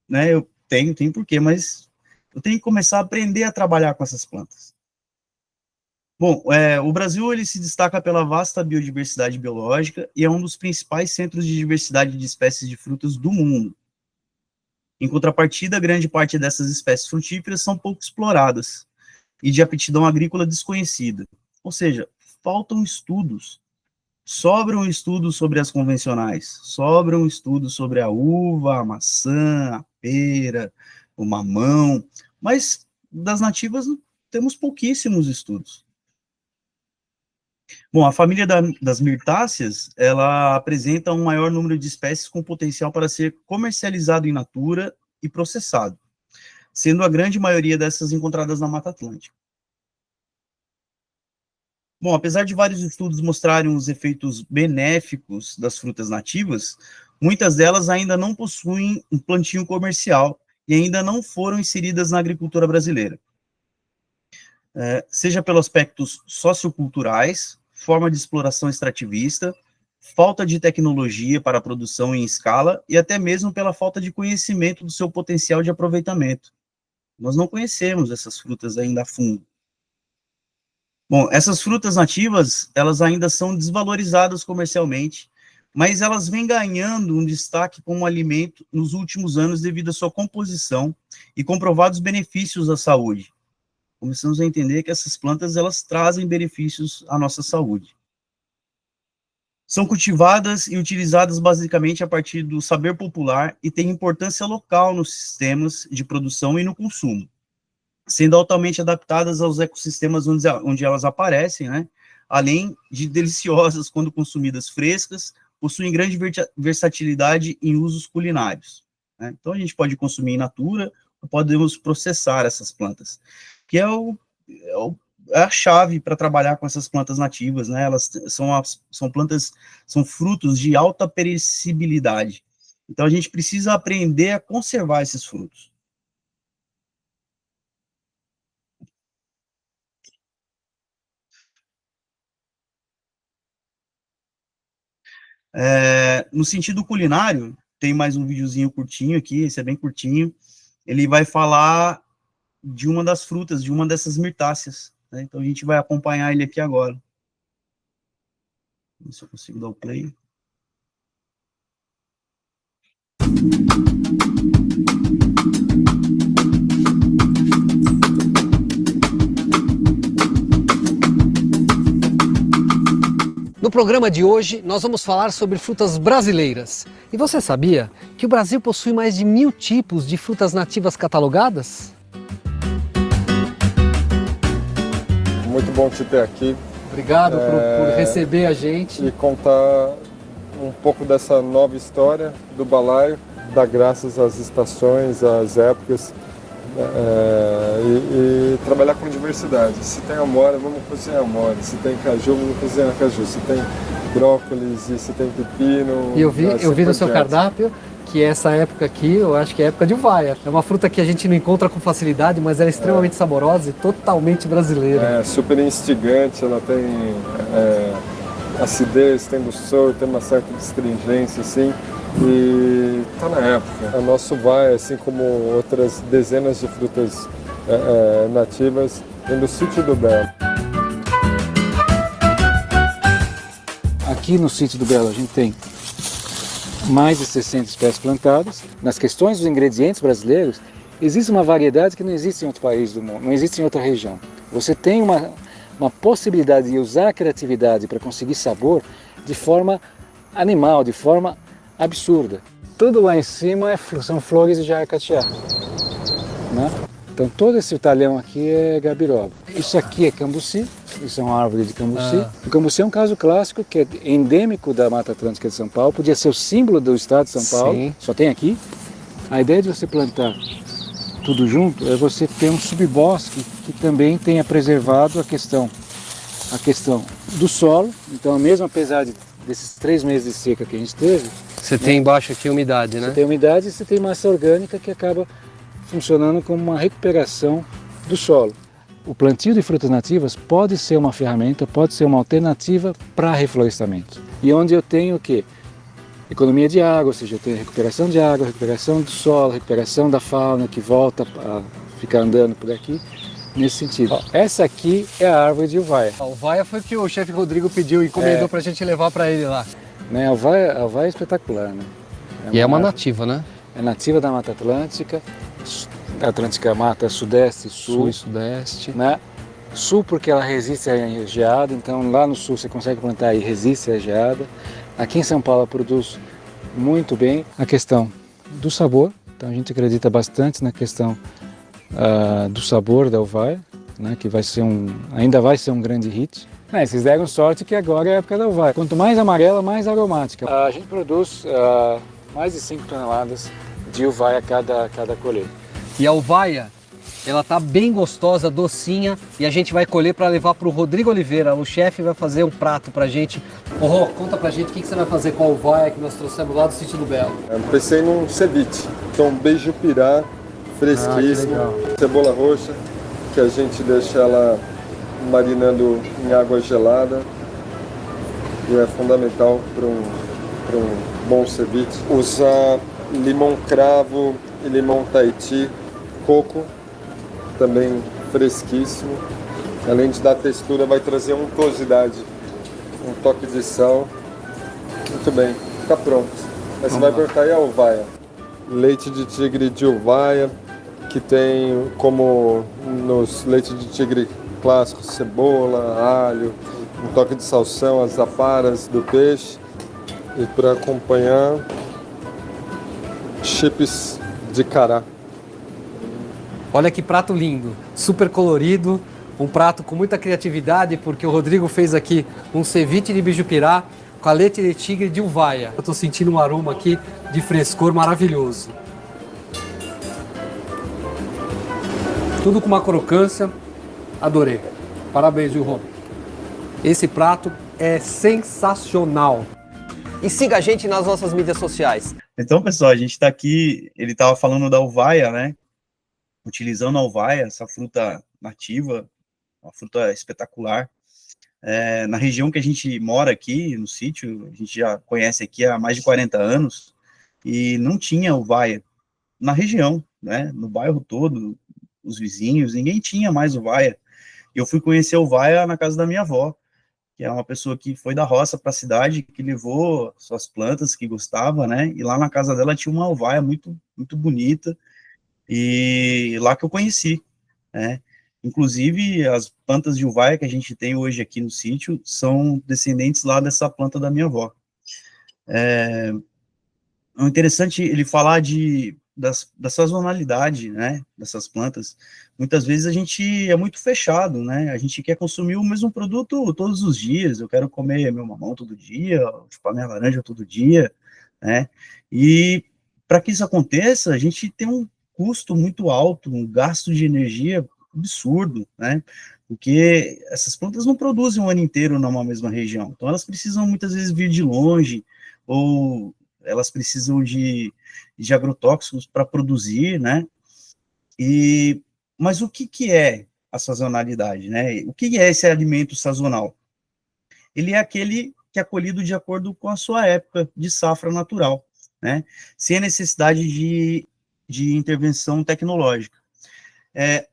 né? Eu tenho porquê, mas eu tenho que começar a aprender a trabalhar com essas plantas. Bom, o Brasil ele se destaca pela vasta biodiversidade biológica e é um dos principais centros de diversidade de espécies de frutas do mundo. Em contrapartida, grande parte dessas espécies frutíferas são pouco exploradas e de aptidão agrícola desconhecida. Ou seja, faltam estudos. Sobram estudos sobre as convencionais, sobram estudos sobre a uva, a maçã, a pera, o mamão, mas das nativas temos pouquíssimos estudos. Bom, a família das mirtáceas, ela apresenta um maior número de espécies com potencial para ser comercializado in natura e processado, sendo a grande maioria dessas encontradas na Mata Atlântica. Bom, apesar de vários estudos mostrarem os efeitos benéficos das frutas nativas, muitas delas ainda não possuem um plantio comercial e ainda não foram inseridas na agricultura brasileira. Seja pelos aspectos socioculturais, forma de exploração extrativista, falta de tecnologia para a produção em escala e até mesmo pela falta de conhecimento do seu potencial de aproveitamento. Nós não conhecemos essas frutas ainda a fundo. Bom, essas frutas nativas, elas ainda são desvalorizadas comercialmente, mas elas vêm ganhando um destaque como alimento nos últimos anos devido à sua composição e comprovados benefícios à saúde. Começamos a entender que essas plantas, elas trazem benefícios à nossa saúde. São cultivadas e utilizadas basicamente a partir do saber popular e têm importância local nos sistemas de produção e no consumo, sendo altamente adaptadas aos ecossistemas onde elas aparecem, né? Além de deliciosas quando consumidas frescas, possuem grande versatilidade em usos culinários, né? Então, a gente pode consumir in natura, ou podemos processar essas plantas, que é a chave para trabalhar com essas plantas nativas, né? Elas são plantas, são frutos de alta perecibilidade. Então, a gente precisa aprender a conservar esses frutos. No sentido culinário, tem mais um videozinho curtinho aqui, esse é bem curtinho, ele vai falar de uma das frutas, de uma dessas mirtáceas, né? Então a gente vai acompanhar ele aqui agora. Vamos ver se eu consigo dar o play. No programa de hoje, nós vamos falar sobre frutas brasileiras. E você sabia que o Brasil possui mais de 1000 tipos de frutas nativas catalogadas? Muito bom te ter aqui. Obrigado por receber a gente. E contar um pouco dessa nova história do balaio, dar graças às estações, às épocas, e trabalhar com diversidade. Se tem amora, vamos cozinhar amora. Se tem caju, vamos cozinhar caju. Se tem brócolis e se tem pepino... E eu vi no seu cardápio que essa época aqui, eu acho que é a época de uvaia. É uma fruta que a gente não encontra com facilidade, mas ela é extremamente saborosa e totalmente brasileira. É super instigante, ela tem acidez, tem doçor, tem uma certa astringência, assim, e tá na época. A nossa uvaia, assim como outras dezenas de frutas nativas, vem do Sítio do Belo. Aqui no Sítio do Belo a gente tem mais de 60 espécies plantadas. Nas questões dos ingredientes brasileiros, existe uma variedade que não existe em outro país do mundo, não existe em outra região. Você tem uma possibilidade de usar a criatividade para conseguir sabor de forma animal, de forma absurda. Tudo lá em cima são flores de jaracateá, né? Então todo esse talhão aqui é gabiroba. Isso aqui é cambuci, isso é uma árvore de cambuci. O cambuci é um caso clássico que é endêmico da Mata Atlântica de São Paulo, podia ser o símbolo do estado de São Paulo, sim. Só tem aqui. A ideia de você plantar tudo junto é você ter um subbosque que também tenha preservado a questão do solo. Então mesmo apesar desses 3 meses de seca que a gente teve... Você tem embaixo aqui umidade, né? Você tem umidade e você tem massa orgânica que acaba funcionando como uma recuperação do solo. O plantio de frutas nativas pode ser uma ferramenta, pode ser uma alternativa para reflorestamento. E onde eu tenho o quê? Economia de água, ou seja, eu tenho recuperação de água, recuperação do solo, recuperação da fauna que volta a ficar andando por aqui, nesse sentido. Essa aqui é a árvore de uvaia. A uvaia foi o que o chefe Rodrigo pediu e encomendou para a gente levar para ele lá. Né, a uvaia é espetacular, né? É uma nativa, né? É nativa da Mata Atlântica, Atlântica Mata Sudeste e Sul. Sul e Sudeste. Né? Sul porque ela resiste à geada, então lá no Sul você consegue plantar e resiste à geada. Aqui em São Paulo produz muito bem. A questão do sabor, então a gente acredita bastante na questão do sabor da uvaia, né? Que ainda vai ser um grande hit. Vocês deram sorte que agora é a época da uvaia. Quanto mais amarela, mais aromática. A gente produz mais de 5 toneladas de uvaia a cada colheita. E a uvaia, ela tá bem gostosa, docinha, e a gente vai colher para levar para o Rodrigo Oliveira. O chefe vai fazer um prato pra gente. Rô, conta pra gente o que você vai fazer com a uvaia que nós trouxemos lá do Sítio do Belo. Eu pensei num ceviche, então beiju-pirá, fresquíssimo, cebola roxa, que a gente deixa ela marinando em água gelada, e é fundamental para um bom ceviche. Usar limão cravo e limão Tahiti, coco, também fresquíssimo. Além de dar textura, vai trazer untuosidade, um toque de sal. Muito bem, está pronto. Aí você vai cortar aí a uvaia. Leite de tigre de uvaia, que tem como nos leites de tigre clássicos, cebola, alho, um toque de salsão, as aparas do peixe. E para acompanhar, chips de cará. Olha que prato lindo, super colorido, um prato com muita criatividade, porque o Rodrigo fez aqui um ceviche de bijupirá com a leite de tigre de uvaia. Eu estou sentindo um aroma aqui de frescor maravilhoso. Tudo com uma crocância, adorei. Parabéns, viu, Rô? Esse prato é sensacional. E siga a gente nas nossas mídias sociais. Então, pessoal, a gente está aqui, ele estava falando da uvaia, né? Utilizando a uvaia, essa fruta nativa, uma fruta espetacular. Na região que a gente mora aqui, no sítio, a gente já conhece aqui há mais de 40 anos, e não tinha uvaia na região, né? No bairro todo, os vizinhos, ninguém tinha mais uvaia. E eu fui conhecer a uvaia na casa da minha avó, que é uma pessoa que foi da roça para a cidade, que levou suas plantas que gostava, né? E lá na casa dela tinha uma uvaia muito, muito bonita, e lá que eu conheci, né? Inclusive, as plantas de uvaia que a gente tem hoje aqui no sítio são descendentes lá dessa planta da minha avó. É interessante ele falar da sazonalidade, né, dessas plantas. Muitas vezes a gente é muito fechado, né, a gente quer consumir o mesmo produto todos os dias, eu quero comer meu mamão todo dia, chupar minha laranja todo dia, né, e para que isso aconteça, a gente tem um custo muito alto, um gasto de energia absurdo, né, porque essas plantas não produzem o ano inteiro numa mesma região, então elas precisam muitas vezes vir de longe, ou elas precisam de agrotóxicos para produzir, né? Mas o que é a sazonalidade, né? O que é esse alimento sazonal? Ele é aquele que é colhido de acordo com a sua época de safra natural, né? Sem a necessidade de intervenção tecnológica.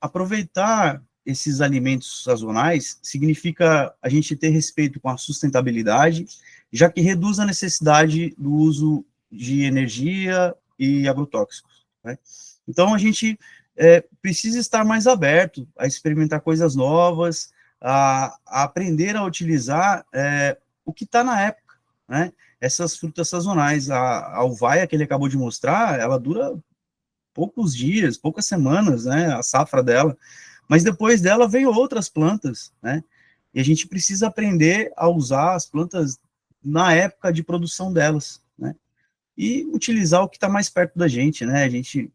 Aproveitar esses alimentos sazonais significa a gente ter respeito com a sustentabilidade, já que reduz a necessidade do uso de energia e agrotóxicos, né? Então, a gente precisa estar mais aberto a experimentar coisas novas, a aprender a utilizar o que está na época, né? Essas frutas sazonais, a uvaia que ele acabou de mostrar, ela dura poucos dias, poucas semanas, né, a safra dela, mas depois dela veio outras plantas, né, e a gente precisa aprender a usar as plantas na época de produção delas, né, e utilizar o que está mais perto da gente, né, a gente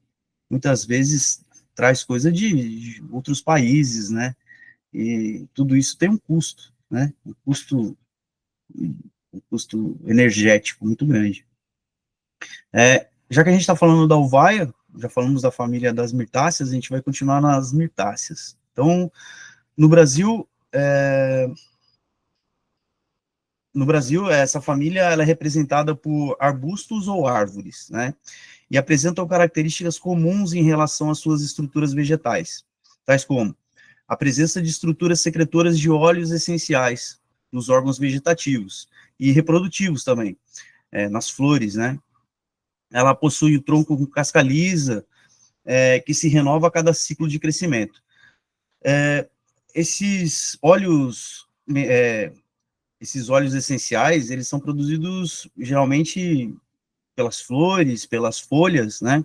muitas vezes traz coisa de outros países, né, e tudo isso tem um custo, né, um custo energético muito grande. Já que a gente está falando da uvaia, já falamos da família das mirtáceas, a gente vai continuar nas mirtáceas. Então, no Brasil, essa família ela é representada por arbustos ou árvores, né? E apresentam características comuns em relação às suas estruturas vegetais, tais como a presença de estruturas secretoras de óleos essenciais nos órgãos vegetativos e reprodutivos também, nas flores, né? Ela possui o tronco com casca lisa, que se renova a cada ciclo de crescimento. Esses óleos essenciais, eles são produzidos geralmente pelas flores, pelas folhas, né?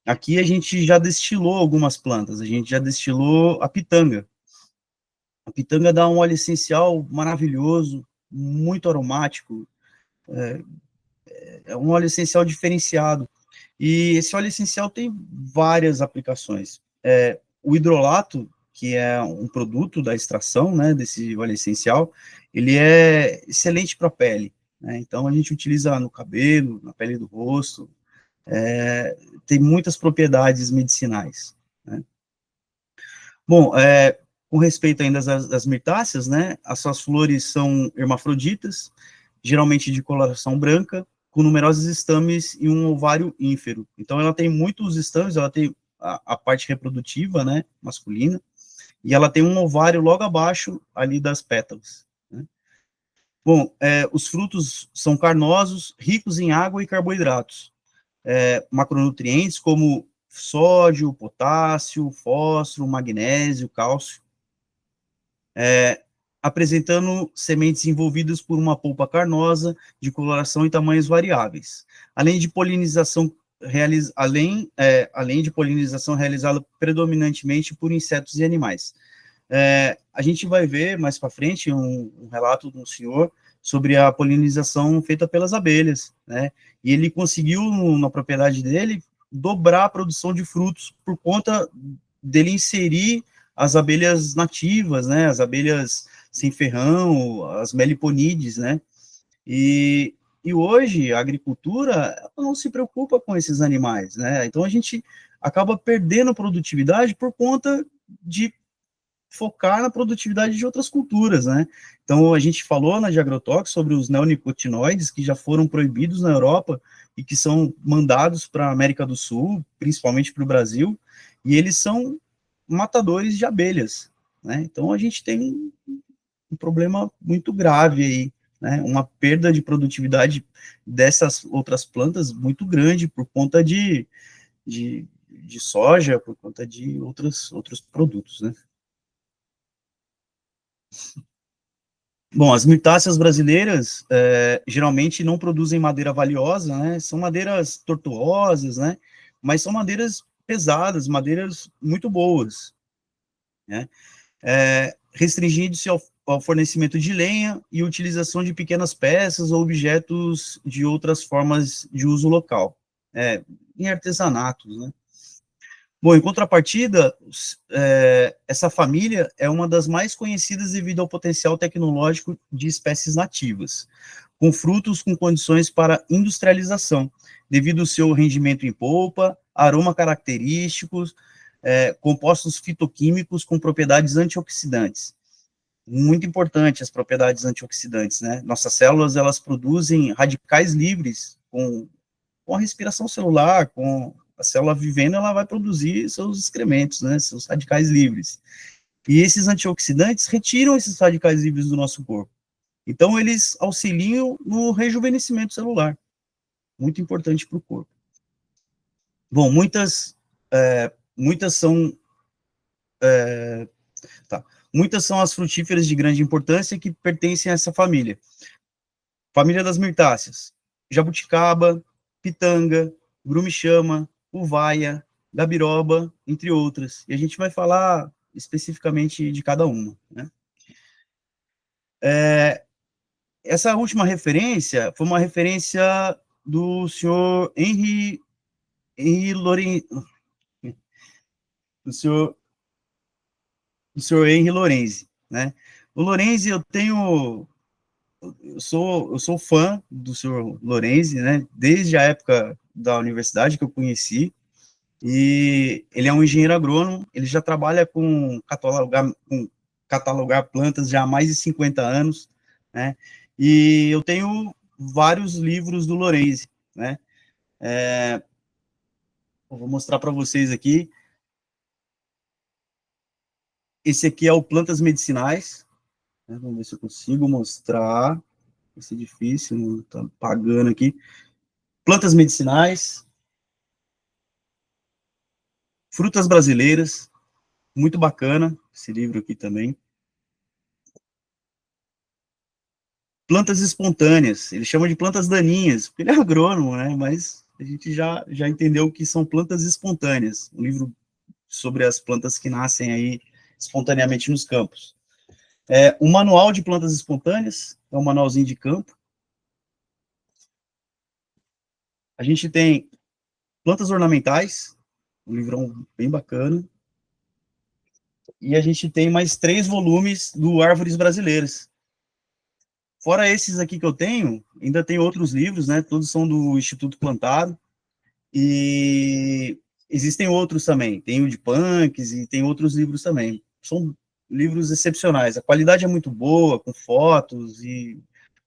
Aqui a gente já destilou algumas plantas, a gente já destilou a pitanga. A pitanga dá um óleo essencial maravilhoso, muito aromático, é um óleo essencial diferenciado. E esse óleo essencial tem várias aplicações. O hidrolato, que é um produto da extração, né, desse óleo essencial, ele é excelente para a pele, né? Então a gente utiliza no cabelo, na pele do rosto, tem muitas propriedades medicinais, né? Bom, com respeito ainda às mirtáceas, né, as suas flores são hermafroditas, geralmente de coloração branca, com numerosos estames e um ovário ínfero. Então, ela tem muitos estames, ela tem a parte reprodutiva, né, masculina, e ela tem um ovário logo abaixo ali das pétalas, né? Bom, os frutos são carnosos, ricos em água e carboidratos, macronutrientes como sódio, potássio, fósforo, magnésio, cálcio, apresentando sementes envolvidas por uma polpa carnosa, de coloração e tamanhos variáveis, além de polinização realizada predominantemente por insetos e animais. A gente vai ver mais para frente um relato de um senhor sobre a polinização feita pelas abelhas, né? E ele conseguiu, na propriedade dele, dobrar a produção de frutos por conta dele inserir as abelhas nativas, né? As abelhas sem ferrão, as meliponídeas, né? E hoje a agricultura não se preocupa com esses animais, né? Então a gente acaba perdendo produtividade por conta de focar na produtividade de outras culturas, né? Então a gente falou na de agrotóxicos sobre os neonicotinoides que já foram proibidos na Europa e que são mandados para a América do Sul, principalmente para o Brasil, e eles são matadores de abelhas, né? Então a gente tem um problema muito grave aí, né? Uma perda de produtividade dessas outras plantas muito grande por conta de soja, por conta de outros produtos, né? Bom, as mirtáceas brasileiras geralmente não produzem madeira valiosa, né? São madeiras tortuosas, né? Mas são madeiras pesadas, madeiras muito boas, né? Restringindo-se ao fornecimento de lenha e utilização de pequenas peças ou objetos de outras formas de uso local, em artesanatos, né? Bom, em contrapartida, essa família é uma das mais conhecidas devido ao potencial tecnológico de espécies nativas, com frutos com condições para industrialização, devido ao seu rendimento em polpa, aroma característicos, compostos fitoquímicos com propriedades antioxidantes. Muito importante as propriedades antioxidantes, né? Nossas células, elas produzem radicais livres com a respiração celular, com a célula vivendo, ela vai produzir seus excrementos, né, seus radicais livres. E esses antioxidantes retiram esses radicais livres do nosso corpo. Então, eles auxiliam no rejuvenescimento celular. Muito importante para o corpo. Bom, muitas são muitas são as frutíferas de grande importância que pertencem a essa família. Família das mirtáceas: jabuticaba, pitanga, grume-chama, uvaia, gabiroba, entre outras. E a gente vai falar especificamente de cada uma, né? Essa última referência foi uma referência do senhor Henry Lorenzi, do senhor Henry Lorenzi, né? O Lorenzi, eu sou fã do senhor Lorenzi, né? Desde a época da universidade que eu conheci. E ele é um engenheiro agrônomo, ele já trabalha com catalogar plantas já há mais de 50 anos, né? E eu tenho vários livros do Lorenzi, né? Eu vou mostrar para vocês aqui. Esse aqui é o Plantas Medicinais, né? Vamos ver se eu consigo mostrar. Vai ser difícil, não tá pagando aqui. Plantas Medicinais, Frutas Brasileiras, muito bacana esse livro aqui também. Plantas espontâneas, ele chama de plantas daninhas, porque ele é agrônomo, né? Mas a gente já entendeu que são plantas espontâneas. Um livro sobre as plantas que nascem aí espontaneamente nos campos. O Manual de Plantas Espontâneas, é um manualzinho de campo. A gente tem Plantas Ornamentais, um livrão bem bacana. E a gente tem mais 3 volumes do Árvores Brasileiras. Fora esses aqui que eu tenho, ainda tem outros livros, né? Todos são do Instituto Plantado. E existem outros também. Tem o de punks e tem outros livros também. São livros excepcionais. A qualidade é muito boa, com fotos, e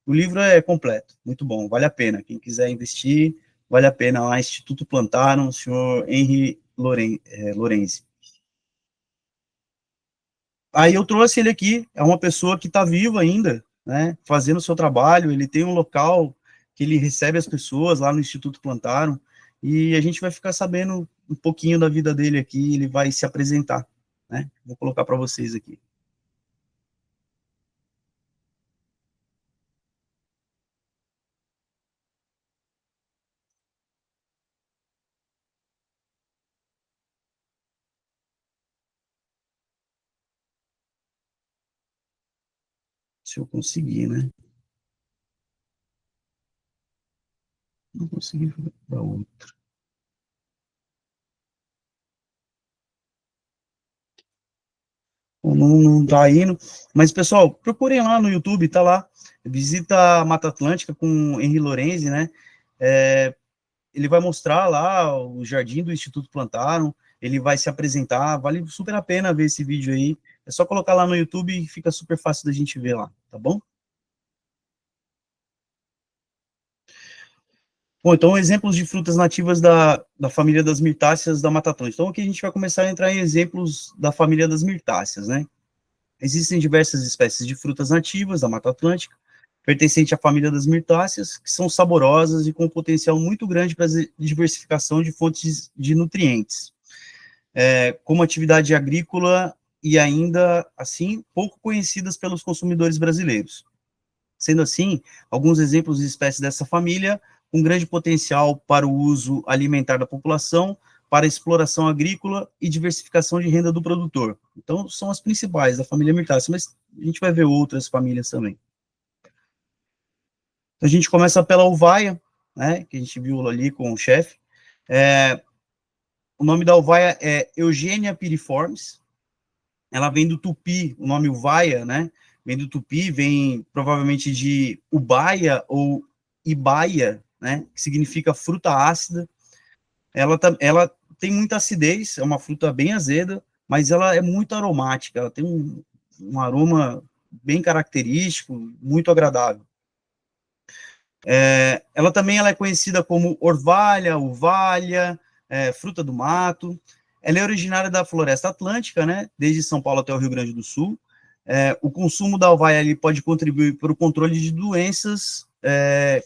o livro é completo, muito bom, vale a pena. Quem quiser investir, vale a pena. Lá, Instituto Plantado, o senhor Henry Lorenzi. Aí eu trouxe ele aqui, é uma pessoa que está viva ainda, né, fazendo o seu trabalho. Ele tem um local que ele recebe as pessoas lá no Instituto Plantado, e a gente vai ficar sabendo um pouquinho da vida dele aqui. Ele vai se apresentar, né? Vou colocar para vocês aqui. Se eu conseguir, né? Não consegui para outro. Não tá indo. Mas, pessoal, procurem lá no YouTube, tá lá. Visita a Mata Atlântica com Henry Lorenzi, né? Ele vai mostrar lá o jardim do Instituto Plantarum, ele vai se apresentar, vale super a pena ver esse vídeo aí. É só colocar lá no YouTube e fica super fácil da gente ver lá, tá bom? Bom, então, exemplos de frutas nativas da família das mirtáceas da Mata Atlântica. Então, aqui a gente vai começar a entrar em exemplos da família das mirtáceas, né? Existem diversas espécies de frutas nativas da Mata Atlântica, pertencente à família das mirtáceas, que são saborosas e com potencial muito grande para a diversificação de fontes de nutrientes, como atividade agrícola e ainda, assim, pouco conhecidas pelos consumidores brasileiros. Sendo assim, alguns exemplos de espécies dessa família, com grande potencial para o uso alimentar da população, para exploração agrícola e diversificação de renda do produtor. Então, são as principais da família mirtácea, mas a gente vai ver outras famílias também. Então, a gente começa pela uvaia, né, que a gente viu ali com o chefe. O nome da uvaia é Eugênia piriformis. Ela vem do tupi, o nome uvaia, né, vem do tupi, vem provavelmente de ubaia ou ibaia, né, que significa fruta ácida. Ela tem muita acidez, é uma fruta bem azeda, mas ela é muito aromática, ela tem um aroma bem característico, muito agradável. Ela também é conhecida como orvalha, uvalha, fruta do mato. Ela é originária da floresta atlântica, né, desde São Paulo até o Rio Grande do Sul. O consumo da uvaia ali pode contribuir para o controle de doenças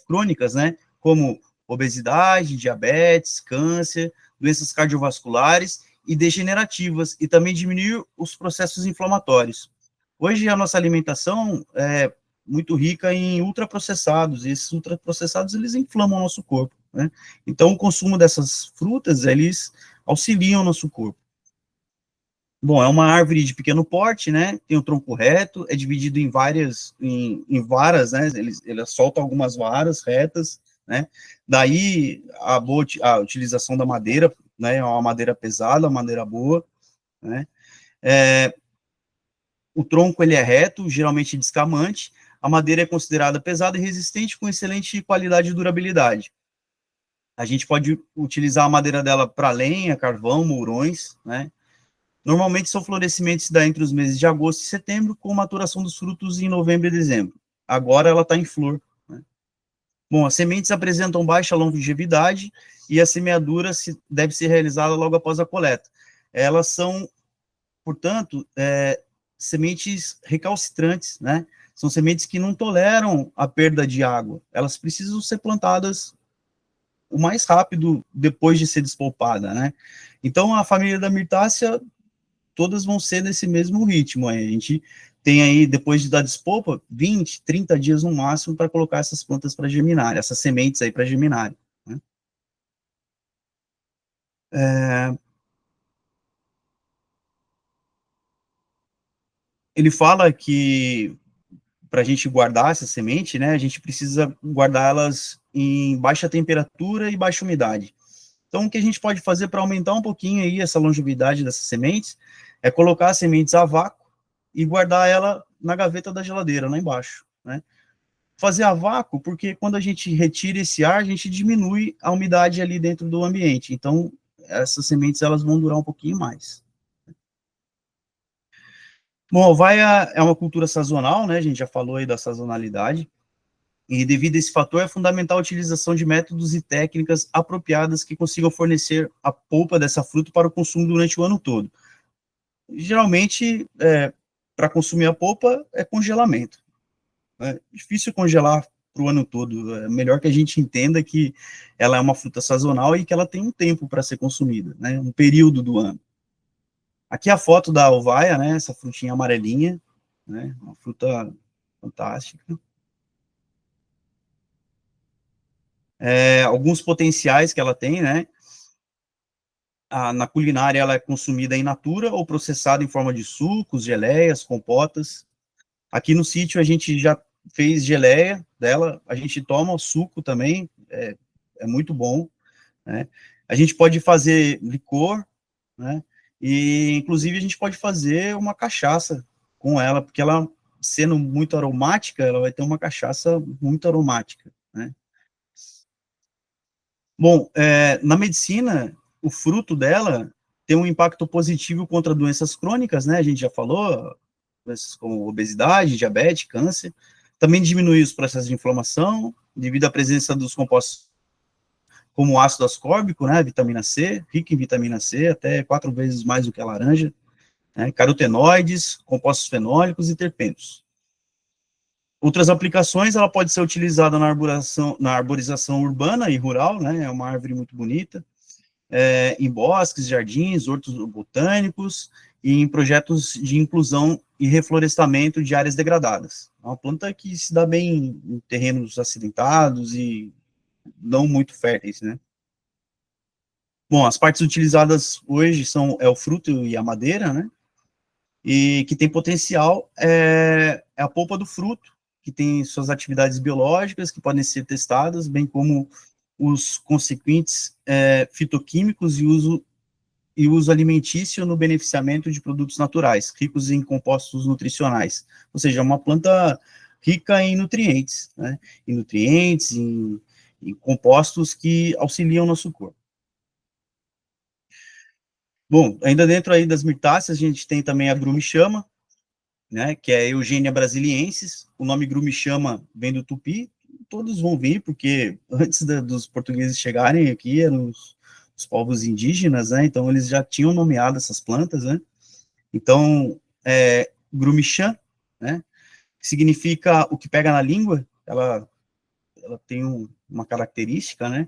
crônicas, né, como obesidade, diabetes, câncer, doenças cardiovasculares e degenerativas, e também diminuir os processos inflamatórios. Hoje a nossa alimentação é muito rica em ultraprocessados, e esses ultraprocessados, eles inflamam o nosso corpo, né? Então, o consumo dessas frutas, eles auxiliam o nosso corpo. Bom, é uma árvore de pequeno porte, né? Tem o tronco reto, é dividido em varas, né? Ele solta algumas varas retas, né? Daí a utilização da madeira, né? É uma madeira pesada, uma madeira boa, né? O tronco ele é reto, geralmente descamante. A madeira é considerada pesada e resistente, com excelente qualidade e durabilidade. A gente pode utilizar a madeira dela para lenha, carvão, mourões, né? Normalmente são florescimentos entre os meses de agosto e setembro, com maturação dos frutos em novembro e dezembro. Agora ela está em flor, né? Bom, as sementes apresentam baixa longevidade e a semeadura deve ser realizada logo após a coleta. Elas são, portanto, sementes recalcitrantes, né? São sementes que não toleram a perda de água. Elas precisam ser plantadas o mais rápido depois de ser despolpada, né? Então, a família da mirtácea, todas vão ser nesse mesmo ritmo. A gente tem aí, depois da despolpa, 20, 30 dias no máximo para colocar essas plantas para germinar, essas sementes aí para germinar, né? Ele fala que para a gente guardar essa semente, né, a gente precisa guardá-las em baixa temperatura e baixa umidade. Então, o que a gente pode fazer para aumentar um pouquinho aí essa longevidade dessas sementes é colocar as sementes a vácuo e guardar ela na gaveta da geladeira, lá embaixo, né? Fazer a vácuo, porque quando a gente retira esse ar, a gente diminui a umidade ali dentro do ambiente. Então, essas sementes, elas vão durar um pouquinho mais. Bom, a uvaia é uma cultura sazonal, né? A gente já falou aí da sazonalidade. E devido a esse fator, é fundamental a utilização de métodos e técnicas apropriadas que consigam fornecer a polpa dessa fruta para o consumo durante o ano todo. Geralmente, para consumir a polpa, é congelamento. É difícil congelar para o ano todo. É melhor que a gente entenda que ela é uma fruta sazonal e que ela tem um tempo para ser consumida, né? Um período do ano. Aqui a foto da uvaia, né? Essa frutinha amarelinha, né? Uma fruta fantástica. Alguns potenciais que ela tem, né? Na culinária, ela é consumida in natura ou processada em forma de sucos, geleias, compotas. Aqui no sítio a gente já fez geleia dela, a gente toma o suco também, é muito bom, né? A gente pode fazer licor, né? E, inclusive, a gente pode fazer uma cachaça com ela, porque ela, sendo muito aromática, ela vai ter uma cachaça muito aromática, né? Bom, na medicina, o fruto dela tem um impacto positivo contra doenças crônicas, né? A gente já falou, doenças como obesidade, diabetes, câncer. Também diminui os processos de inflamação, devido à presença dos compostos como o ácido ascórbico, né? Vitamina C, rica em vitamina C, até 4 vezes mais do que a laranja. né, carotenoides, compostos fenólicos e terpenos. Outras aplicações, ela pode ser utilizada na arborização urbana e rural, né, é uma árvore muito bonita, em bosques, jardins, hortos botânicos e em projetos de inclusão e reflorestamento de áreas degradadas. É uma planta que se dá bem em terrenos acidentados e não muito férteis, né. Bom, as partes utilizadas hoje são o fruto e a madeira, né, e que tem potencial é a polpa do fruto, que tem suas atividades biológicas que podem ser testadas, bem como os consequentes fitoquímicos e uso alimentício no beneficiamento de produtos naturais, ricos em compostos nutricionais. Ou seja, uma planta rica em nutrientes, né? Em nutrientes, em compostos que auxiliam o nosso corpo. Bom, ainda dentro aí das mirtáceas, a gente tem também a grumichama, né, que é Eugênia brasiliensis. O nome grumichama vem do tupi, todos vão vir, porque antes dos portugueses chegarem aqui, eram os povos indígenas, né, então eles já tinham nomeado essas plantas, né, então, grumichã, né, que significa o que pega na língua, ela tem uma característica, né,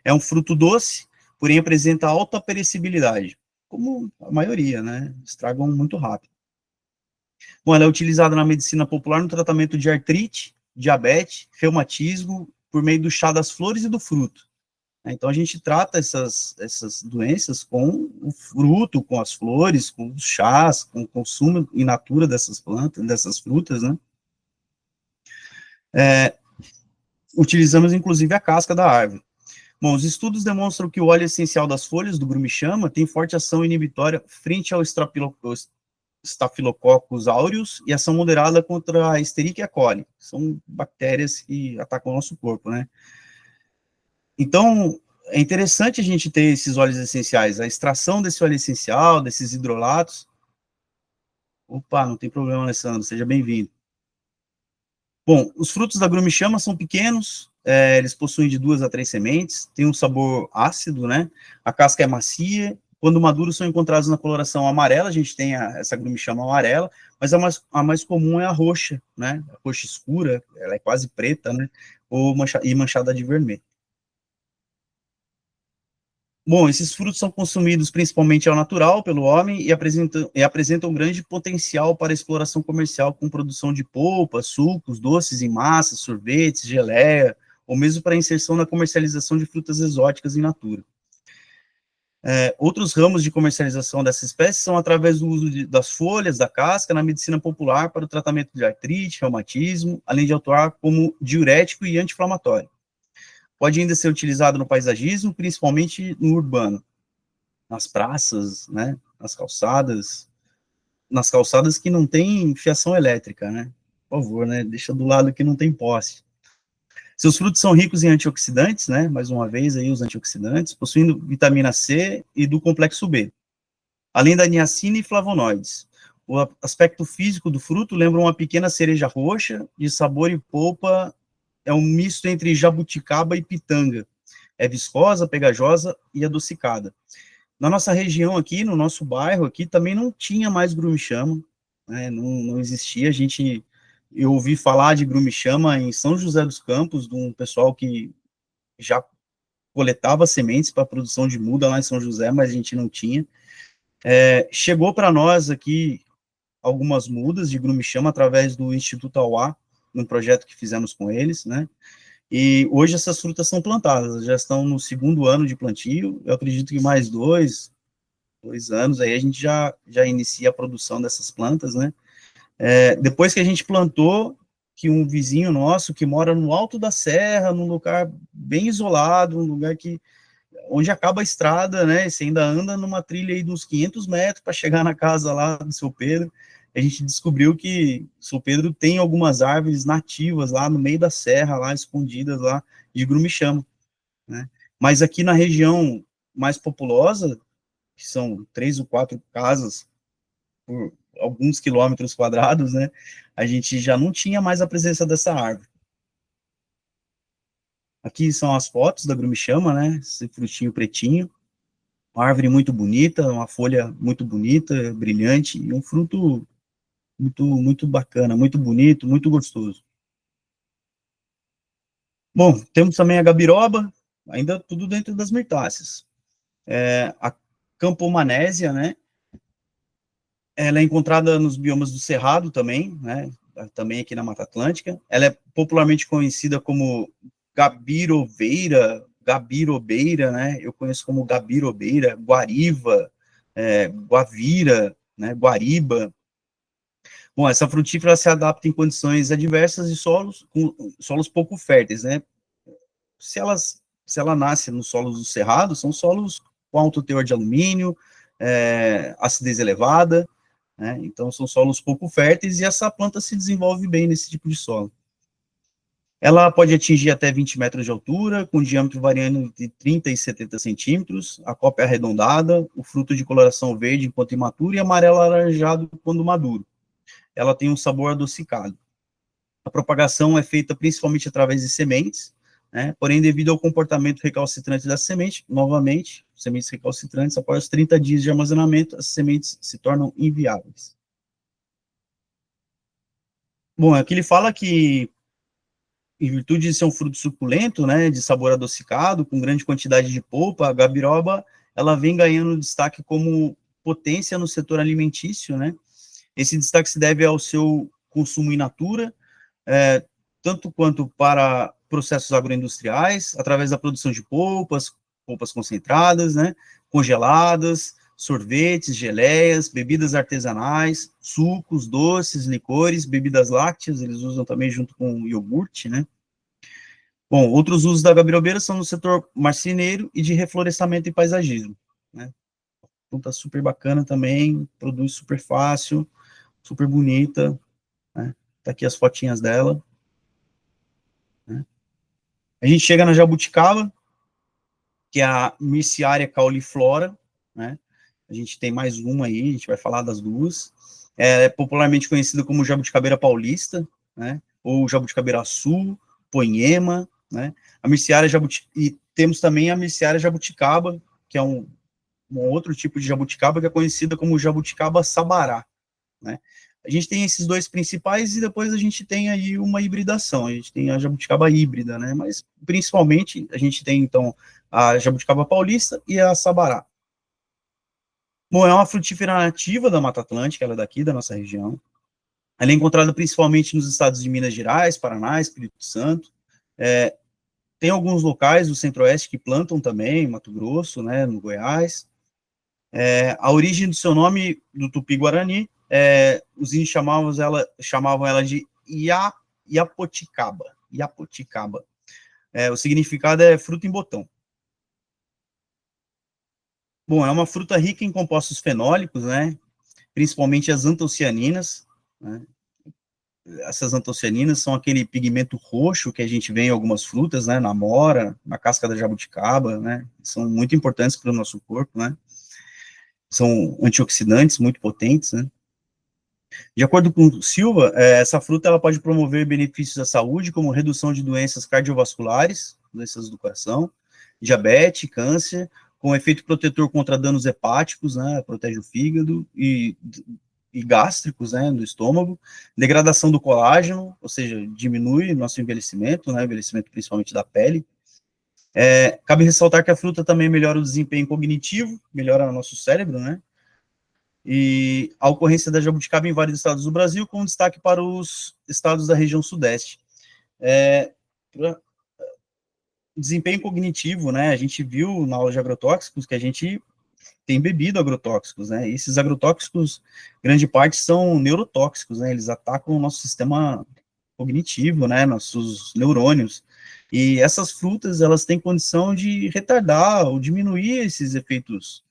é um fruto doce, porém apresenta alta perecibilidade, como a maioria, né, estragam muito rápido. Bom, ela é utilizada na medicina popular no tratamento de artrite, diabetes, reumatismo, por meio do chá das flores e do fruto. Então, a gente trata essas doenças com o fruto, com as flores, com os chás, com o consumo in natura dessas plantas, dessas frutas, né? Utilizamos, inclusive, a casca da árvore. Bom, os estudos demonstram que o óleo essencial das folhas do grumichama tem forte ação inibitória frente ao Staphylococcus aureus e ação moderada contra a Escherichia coli. São bactérias que atacam o nosso corpo, né? Então, é interessante a gente ter esses óleos essenciais, a extração desse óleo essencial, desses hidrolatos. Opa, não tem problema, Alessandro, seja bem-vindo. Bom, os frutos da grumichama são pequenos, eles possuem de 2 a 3 sementes, tem um sabor ácido, né? A casca é macia. Quando maduros são encontrados na coloração amarela, a gente tem essa grumichama amarela, mas a mais comum é a roxa, né? A roxa escura, ela é quase preta, né? Ou manchada de vermelho. Bom, esses frutos são consumidos principalmente ao natural pelo homem e apresentam grande potencial para exploração comercial com produção de polpas, sucos, doces em massa, sorvetes, geleia, ou mesmo para inserção na comercialização de frutas exóticas in natura. Outros ramos de comercialização dessa espécie são através do uso das folhas, da casca, na medicina popular para o tratamento de artrite, reumatismo, além de atuar como diurético e anti-inflamatório. Pode ainda ser utilizado no paisagismo, principalmente no urbano, nas praças, né, nas calçadas que não tem fiação elétrica, né, por favor, né, deixa do lado que não tem poste. Seus frutos são ricos em antioxidantes, né, mais uma vez aí os antioxidantes, possuindo vitamina C e do complexo B, além da niacina e flavonoides. O aspecto físico do fruto lembra uma pequena cereja roxa, de sabor e polpa, é um misto entre jabuticaba e pitanga. É viscosa, pegajosa e adocicada. Na nossa região aqui, no nosso bairro aqui, também não tinha mais grumichama, né, não existia. Eu ouvi falar de grumichama em São José dos Campos, de um pessoal que já coletava sementes para a produção de muda lá em São José, mas a gente não tinha. Chegou para nós aqui algumas mudas de grumichama através do Instituto Auá, num projeto que fizemos com eles, né, e hoje essas frutas são plantadas, já estão no 2º ano de plantio. Eu acredito que mais 2 anos, aí a gente já inicia a produção dessas plantas, né. Depois que a gente plantou, que um vizinho nosso, que mora no alto da serra, num lugar bem isolado, um lugar onde acaba a estrada, né, você ainda anda numa trilha aí de uns 500 metros para chegar na casa lá do seu Pedro. A gente descobriu que São Pedro tem algumas árvores nativas lá no meio da serra, lá escondidas lá, de grumichama, né? Mas aqui na região mais populosa, que são 3 ou 4 casas por alguns quilômetros quadrados, né, a gente já não tinha mais a presença dessa árvore. Aqui são as fotos da grumichama, né, esse frutinho pretinho. Uma árvore muito bonita, uma folha muito bonita, brilhante, e um fruto muito bacana, muito bonito, muito gostoso. Bom, temos também a gabiroba, ainda tudo dentro das mirtáceas. A campomanésia, né? Ela é encontrada nos biomas do Cerrado também, né? Também aqui na Mata Atlântica. Ela é popularmente conhecida como gabirobeira, né? Eu conheço como gabirobeira, guariva, guavira, né? Guariba. Bom, essa frutífera se adapta em condições adversas e solos pouco férteis, né? Se ela nasce nos solos do cerrado, são solos com alto teor de alumínio, acidez elevada, né? Então são solos pouco férteis e essa planta se desenvolve bem nesse tipo de solo. Ela pode atingir até 20 metros de altura, com diâmetro variando de 30 e 70 centímetros, a copa é arredondada, o fruto de coloração verde enquanto imaturo e amarelo alaranjado quando maduro. Ela tem um sabor adocicado. A propagação é feita principalmente através de sementes, né? Porém, devido ao comportamento recalcitrante da semente, novamente, sementes recalcitrantes, após os 30 dias de armazenamento, as sementes se tornam inviáveis. Bom, aqui ele fala que, em virtude de ser um fruto suculento, né, de sabor adocicado, com grande quantidade de polpa, a gabiroba, ela vem ganhando destaque como potência no setor alimentício, né? Esse destaque se deve ao seu consumo in natura, tanto quanto para processos agroindustriais, através da produção de polpas concentradas, né, congeladas, sorvetes, geleias, bebidas artesanais, sucos, doces, licores, bebidas lácteas, eles usam também junto com iogurte, né. Bom, outros usos da gabirobeira são no setor marceneiro e de reflorestamento e paisagismo, né. Planta super bacana também, produz super fácil, super bonita, né. Tá aqui as fotinhas dela. A gente chega na jabuticaba, que é a Myrciaria cauliflora, né? A gente tem mais uma aí, a gente vai falar das duas. É popularmente conhecida como jabuticabeira paulista, né? Ou jabuticabeira sul, poema, né? A Myrciaria e temos também a Myrciaria jabuticaba, que é um outro tipo de jabuticaba que é conhecida como jabuticaba sabará, né? A gente tem esses dois principais e depois a gente tem aí uma hibridação, a gente tem a jabuticaba híbrida, né? Mas principalmente a gente tem então a jabuticaba paulista e a sabará. Bom, é uma frutífera nativa da Mata Atlântica, ela é daqui da nossa região. Ela é encontrada principalmente nos estados de Minas Gerais, Paraná, Espírito Santo. Tem alguns locais do Centro-Oeste que plantam também, Mato Grosso, né, no Goiás. A origem do seu nome, do Tupi-Guarani, os índios chamavam ela de iapoticaba. O significado é fruta em botão. Bom, é uma fruta rica em compostos fenólicos, né, principalmente as antocianinas, né. Essas antocianinas são aquele pigmento roxo que a gente vê em algumas frutas, né, na amora, na casca da jabuticaba, né, são muito importantes para o nosso corpo, né. São antioxidantes muito potentes, né. De acordo com Silva, essa fruta ela pode promover benefícios à saúde, como redução de doenças cardiovasculares, doenças do coração, diabetes, câncer, com efeito protetor contra danos hepáticos, né, protege o fígado e gástricos, né, do estômago, degradação do colágeno, ou seja, diminui nosso envelhecimento, né, envelhecimento principalmente da pele. Cabe ressaltar que a fruta também melhora o desempenho cognitivo, melhora o nosso cérebro, né, e a ocorrência da jabuticaba em vários estados do Brasil, com destaque para os estados da região sudeste. Desempenho cognitivo, né, a gente viu na aula de agrotóxicos que a gente tem bebido agrotóxicos, né, e esses agrotóxicos, grande parte são neurotóxicos, né, eles atacam o nosso sistema cognitivo, né, nossos neurônios, e essas frutas, elas têm condição de retardar ou diminuir esses efeitos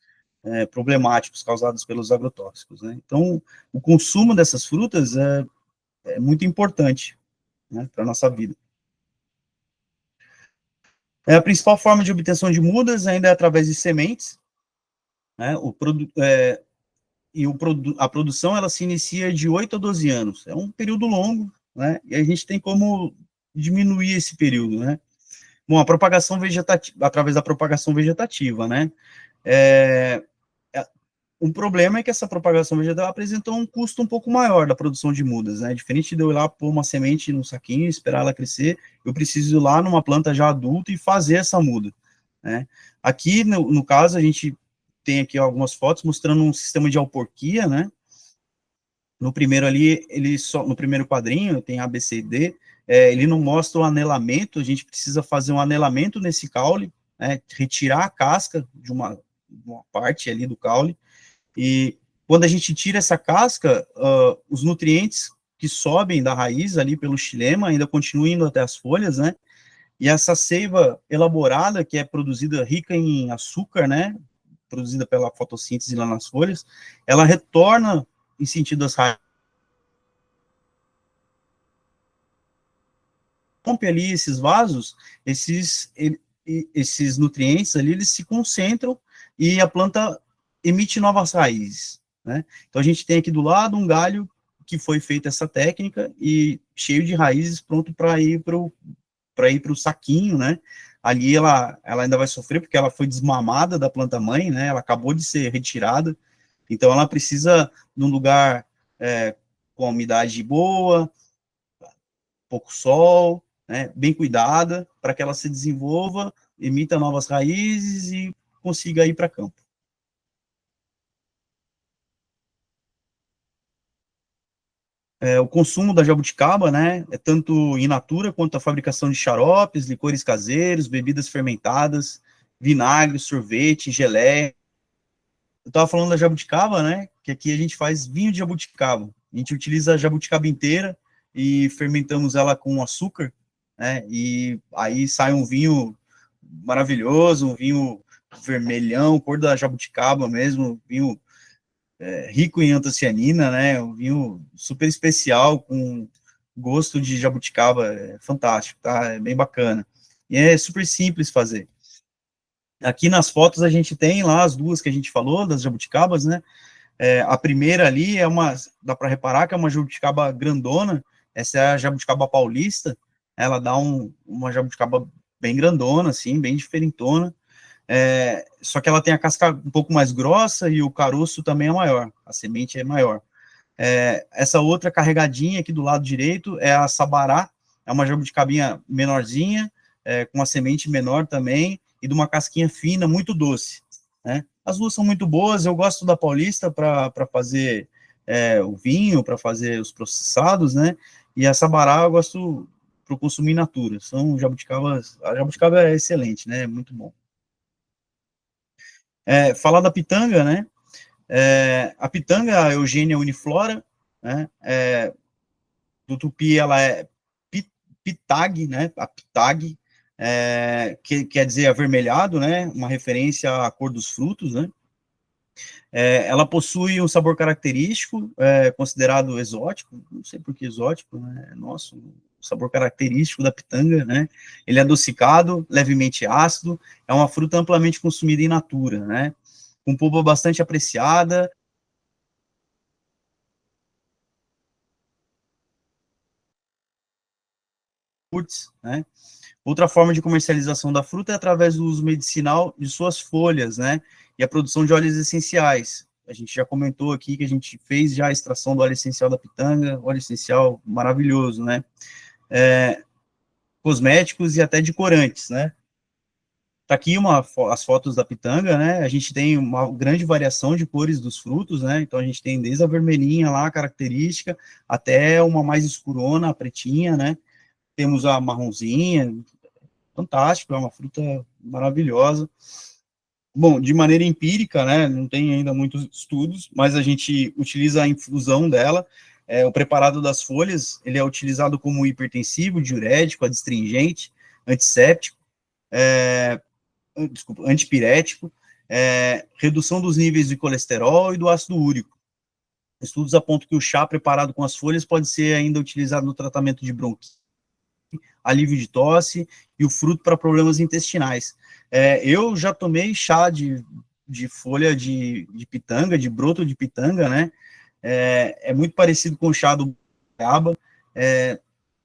problemáticos causados pelos agrotóxicos, né. Então, o consumo dessas frutas é muito importante, né, para a nossa vida. A principal forma de obtenção de mudas ainda é através de sementes, né, a produção ela se inicia de 8 a 12 anos, é um período longo, né, e a gente tem como diminuir esse período, né. Bom, a propagação vegetativa, através da propagação vegetativa, né, Um problema é que essa propagação vegetal apresentou um custo um pouco maior da produção de mudas, né? Diferente de eu ir lá pôr uma semente no saquinho, esperar ela crescer, eu preciso ir lá numa planta já adulta e fazer essa muda, né? Aqui, no caso, a gente tem aqui algumas fotos mostrando um sistema de alporquia, né? No primeiro ali, no primeiro quadrinho, tem A, B, C e D, ele não mostra o anelamento, a gente precisa fazer um anelamento nesse caule, né? Retirar a casca de uma parte ali do caule, e quando a gente tira essa casca, os nutrientes que sobem da raiz ali pelo xilema ainda continuam indo até as folhas, né? E essa seiva elaborada, que é produzida rica em açúcar, né? Produzida pela fotossíntese lá nas folhas, ela retorna em sentido das raízes. Rompe ali esses vasos, esses nutrientes ali, eles se concentram e a planta emite novas raízes, né? Então a gente tem aqui do lado um galho que foi feita essa técnica e cheio de raízes pronto para ir para o saquinho, né? Ali ela ainda vai sofrer porque ela foi desmamada da planta mãe, né? Ela acabou de ser retirada, então ela precisa de um lugar com umidade boa, pouco sol, né? Bem cuidada para que ela se desenvolva, emita novas raízes e consiga ir para campo. O consumo da jabuticaba, né, é tanto in natura quanto a fabricação de xaropes, licores caseiros, bebidas fermentadas, vinagre, sorvete, geleia. Eu estava falando da jabuticaba, né, que aqui a gente faz vinho de jabuticaba. A gente utiliza a jabuticaba inteira e fermentamos ela com açúcar, né, e aí sai um vinho maravilhoso, um vinho vermelhão, cor da jabuticaba mesmo, vinho rico em antocianina, né, um vinho super especial, com gosto de jabuticaba, fantástico, tá, é bem bacana, e é super simples fazer. Aqui nas fotos a gente tem lá as duas que a gente falou, das jabuticabas, né, a primeira ali dá para reparar que é uma jabuticaba grandona, essa é a jabuticaba paulista, ela dá uma jabuticaba bem grandona, assim, bem diferentona, só que ela tem a casca um pouco mais grossa e o caroço também é maior, a semente é maior. Essa outra carregadinha aqui do lado direito é a sabará, é uma jabuticabinha menorzinha, com uma semente menor também, e de uma casquinha fina, muito doce, né? As duas são muito boas, eu gosto da paulista para fazer o vinho, para fazer os processados, né? E a sabará eu gosto para o consumo in natura, são jabuticabas, a jabuticaba é excelente, né? É muito bom. Falar da pitanga, né? A pitanga, a Eugênia uniflora, né? Do tupi, ela é pitag, né? A pitag, que quer dizer avermelhado, né? Uma referência à cor dos frutos, né? Ela possui um sabor característico, considerado exótico, não sei por que exótico, né? Nossa, o sabor característico da pitanga, né? Ele é adocicado, levemente ácido, é uma fruta amplamente consumida in natura, né? Com polpa bastante apreciada. Né? Outra forma de comercialização da fruta é através do uso medicinal de suas folhas, né? E a produção de óleos essenciais. A gente já comentou aqui que a gente fez já a extração do óleo essencial da pitanga, óleo essencial maravilhoso, né? Cosméticos e até de corantes, né? Tá aqui as fotos da pitanga, né? A gente tem uma grande variação de cores dos frutos, né? Então a gente tem desde a vermelhinha lá, característica, até uma mais escurona, a pretinha, né? Temos a marronzinha, fantástico, é uma fruta maravilhosa. Bom, de maneira empírica, né? Não tem ainda muitos estudos, mas a gente utiliza a infusão dela. O preparado das folhas, ele é utilizado como hipertensivo, diurético, adstringente, antisséptico, antipirético, redução dos níveis de colesterol e do ácido úrico. Estudos apontam que o chá preparado com as folhas pode ser ainda utilizado no tratamento de bronquite, alívio de tosse e o fruto para problemas intestinais. Eu já tomei chá de folha de pitanga, de broto de pitanga, né? É muito parecido com o chá do goiaba.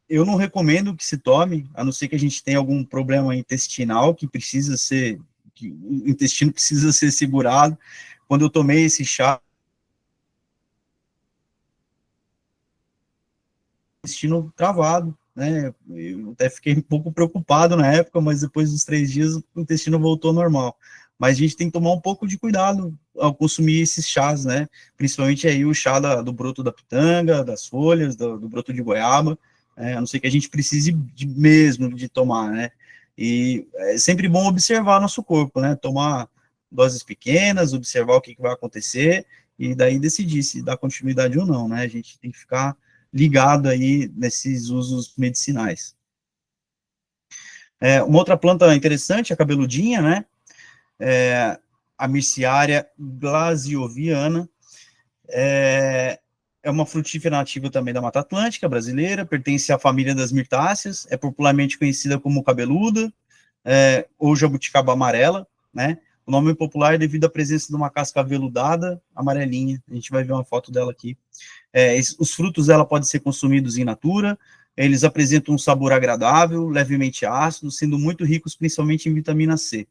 Eu não recomendo que se tome, a não ser que a gente tenha algum problema intestinal que que o intestino precisa ser segurado. Quando eu tomei esse chá, intestino travado, né? Eu até fiquei um pouco preocupado na época, mas depois dos 3 dias o intestino voltou ao normal. Mas a gente tem que tomar um pouco de cuidado ao consumir esses chás, né? Principalmente aí o chá do broto da pitanga, das folhas, do broto de goiaba, a não ser que a gente precise mesmo de tomar, né? E é sempre bom observar nosso corpo, né? Tomar doses pequenas, observar o que vai acontecer, e daí decidir se dá continuidade ou não, né? A gente tem que ficar ligado aí nesses usos medicinais. Uma outra planta interessante, a cabeludinha, né? A Mirciaria glasioviana, é uma frutífera nativa também da Mata Atlântica brasileira, pertence à família das mirtáceas, é popularmente conhecida como cabeluda, ou jabuticaba amarela, né? O nome popular é devido à presença de uma casca aveludada, amarelinha. A gente vai ver uma foto dela aqui. Os frutos dela podem ser consumidos in natura, eles apresentam um sabor agradável, levemente ácido, sendo muito ricos principalmente em vitamina C.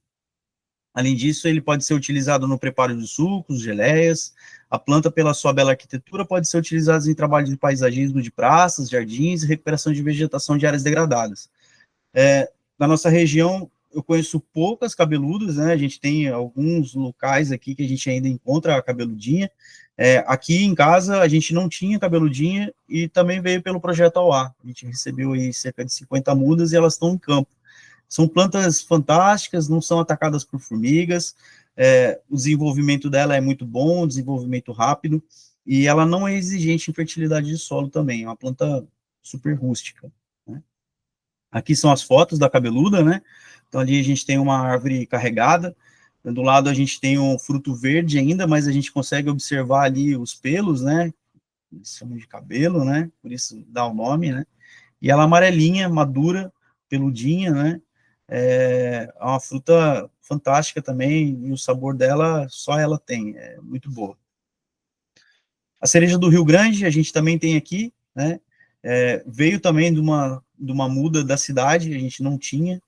Além disso, ele pode ser utilizado no preparo de sucos, geleias. A planta, pela sua bela arquitetura, pode ser utilizada em trabalhos de paisagismo de praças, jardins e recuperação de vegetação de áreas degradadas. Na nossa região, eu conheço poucas cabeludas, né? A gente tem alguns locais aqui que a gente ainda encontra a cabeludinha. Aqui em casa, a gente não tinha cabeludinha e também veio pelo projeto AUA. A gente recebeu aí cerca de 50 mudas e elas estão em campo. São plantas fantásticas, não são atacadas por formigas, o desenvolvimento dela é muito bom, desenvolvimento rápido, e ela não é exigente em fertilidade de solo também, é uma planta super rústica, né? Aqui são as fotos da cabeluda, né? Então ali a gente tem uma árvore carregada, do lado a gente tem um fruto verde ainda, mas a gente consegue observar ali os pelos, né? Eles chamam de cabelo, né? Por isso dá o nome, né? E ela amarelinha, madura, peludinha, né? É uma fruta fantástica também, e o sabor dela, só ela tem, é muito boa. A cereja do Rio Grande, a gente também tem aqui, né? Veio também de uma muda da cidade, a gente não tinha,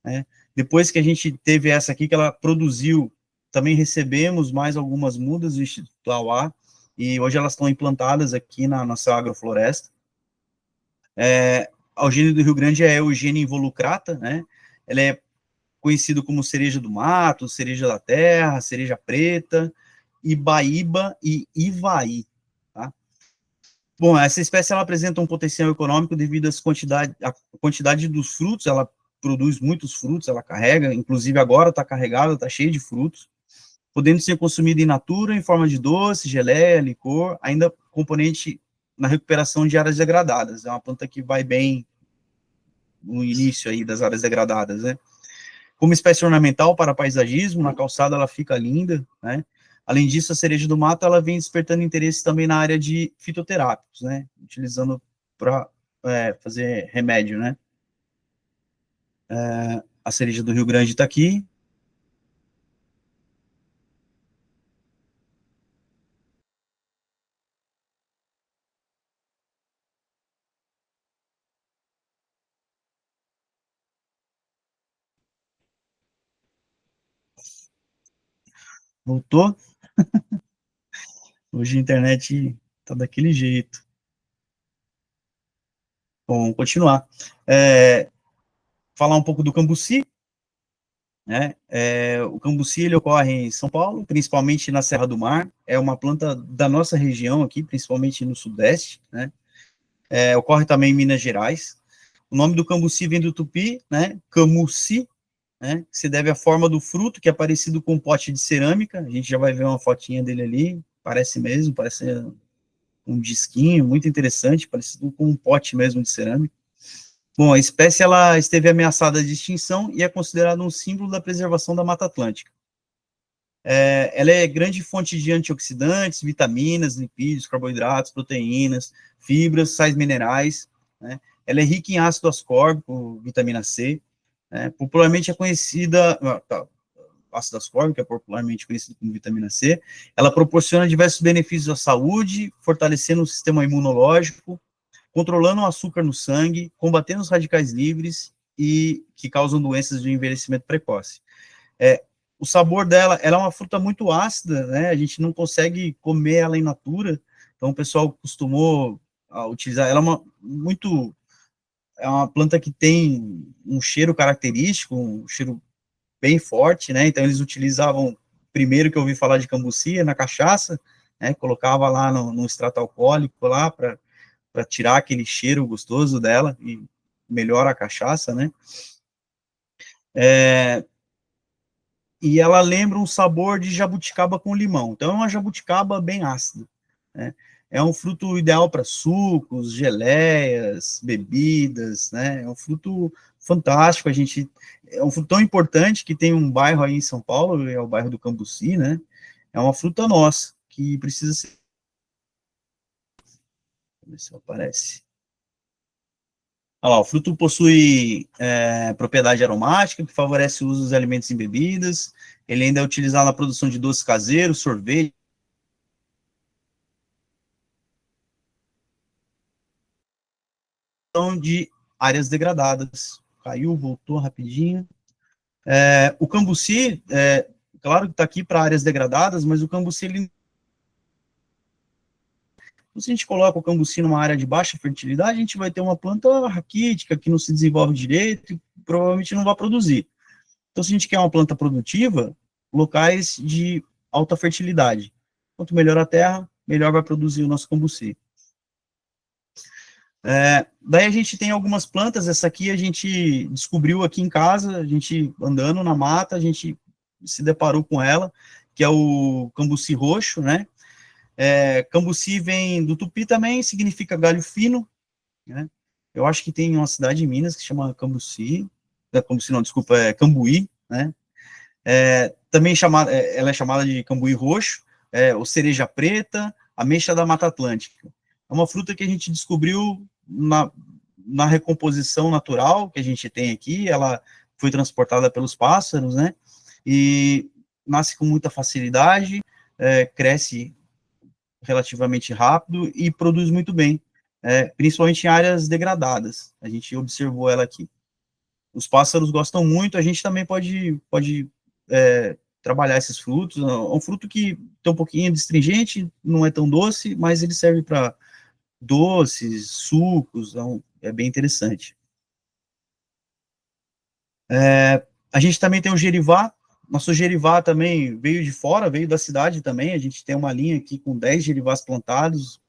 né? Depois que a gente teve essa aqui, que ela produziu, também recebemos mais algumas mudas do Instituto AUA, e hoje elas estão implantadas aqui na nossa agrofloresta. A Eugênia do Rio Grande é a Eugênia involucrata, né? Ela é conhecida como cereja do mato, cereja da terra, cereja preta, ibaíba e ivaí, tá? Bom, essa espécie ela apresenta um potencial econômico devido à quantidade dos frutos, ela produz muitos frutos, ela carrega, inclusive agora está carregada, está cheia de frutos, podendo ser consumida in natura, em forma de doce, geleia, licor, ainda componente na recuperação de áreas degradadas. É uma planta que vai bem no início aí das áreas degradadas, né? Como espécie ornamental para paisagismo, na calçada ela fica linda, né? Além disso, a cereja do mato, ela vem despertando interesse também na área de fitoterápicos, né? Utilizando para fazer remédio, né? A cereja do Rio Grande está aqui. Voltou? Hoje a internet tá daquele jeito. Bom, vamos continuar. Falar um pouco do cambuci, né? O cambuci, ele ocorre em São Paulo, principalmente na Serra do Mar. É uma planta da nossa região aqui, principalmente no Sudeste, né? Ocorre também em Minas Gerais. O nome do cambuci vem do tupi, né? Camuci, né? Que se deve à forma do fruto, que é parecido com um pote de cerâmica. A gente já vai ver uma fotinha dele ali. Parece mesmo, parece um disquinho muito interessante, parecido com um pote mesmo de cerâmica. Bom, a espécie ela esteve ameaçada de extinção e é considerada um símbolo da preservação da Mata Atlântica. Ela é grande fonte de antioxidantes, vitaminas, lipídios, carboidratos, proteínas, fibras, sais minerais, né? Ela é rica em ácido ascórbico, vitamina C, né? Popularmente é conhecida, ácido ascórbico é popularmente conhecido como vitamina C. Ela proporciona diversos benefícios à saúde, fortalecendo o sistema imunológico, controlando o açúcar no sangue, combatendo os radicais livres e que causam doenças de envelhecimento precoce. o sabor dela, ela é uma fruta muito ácida, né? A gente não consegue comer ela in natura, então o pessoal costumou utilizar. Ela é uma planta que tem um cheiro característico, um cheiro bem forte, né? Então eles utilizavam, primeiro que eu ouvi falar de cambuci, na cachaça, né? Colocava lá no extrato alcoólico lá para tirar aquele cheiro gostoso dela e melhora a cachaça, né? E ela lembra um sabor de jabuticaba com limão. Então é uma jabuticaba bem ácida, né? É um fruto ideal para sucos, geleias, bebidas, né? É um fruto fantástico. É um fruto tão importante que tem um bairro aí em São Paulo, é o bairro do Cambuci, né? É uma fruta nossa que precisa ser. Deixa eu ver se aparece. Olha lá, o fruto possui propriedade aromática, que favorece o uso dos alimentos em bebidas. Ele ainda é utilizado na produção de doces caseiros, sorvete. De áreas degradadas. Caiu, voltou rapidinho. O cambuci, claro que está aqui para áreas degradadas, mas o cambuci, se a gente coloca o cambuci numa área de baixa fertilidade, a gente vai ter uma planta raquítica que não se desenvolve direito e provavelmente não vai produzir. Então, se a gente quer uma planta produtiva, locais de alta fertilidade. Quanto melhor a terra, melhor vai produzir o nosso cambuci. Daí a gente tem algumas plantas, essa aqui a gente descobriu aqui em casa, a gente andando na mata, a gente se deparou com ela, que é o cambuci roxo, né? Cambuci vem do tupi também, significa galho fino, né? Eu acho que tem uma cidade em Minas que chama Cambuci, Cambuci não, desculpa, é Cambuí, né? Também ela é chamada de cambuí roxo, ou cereja preta, ameixa da Mata Atlântica. É uma fruta que a gente descobriu na recomposição natural que a gente tem aqui, ela foi transportada pelos pássaros, né? E nasce com muita facilidade, cresce relativamente rápido e produz muito bem, principalmente em áreas degradadas. A gente observou ela aqui. Os pássaros gostam muito, a gente também pode trabalhar esses frutos. É um fruto que tem um pouquinho de astringente, não é tão doce, mas ele serve para doces, sucos, então é bem interessante. A gente também tem o gerivá. Nosso gerivá também veio de fora, veio da cidade também. A gente tem uma linha aqui com 10 gerivás plantados.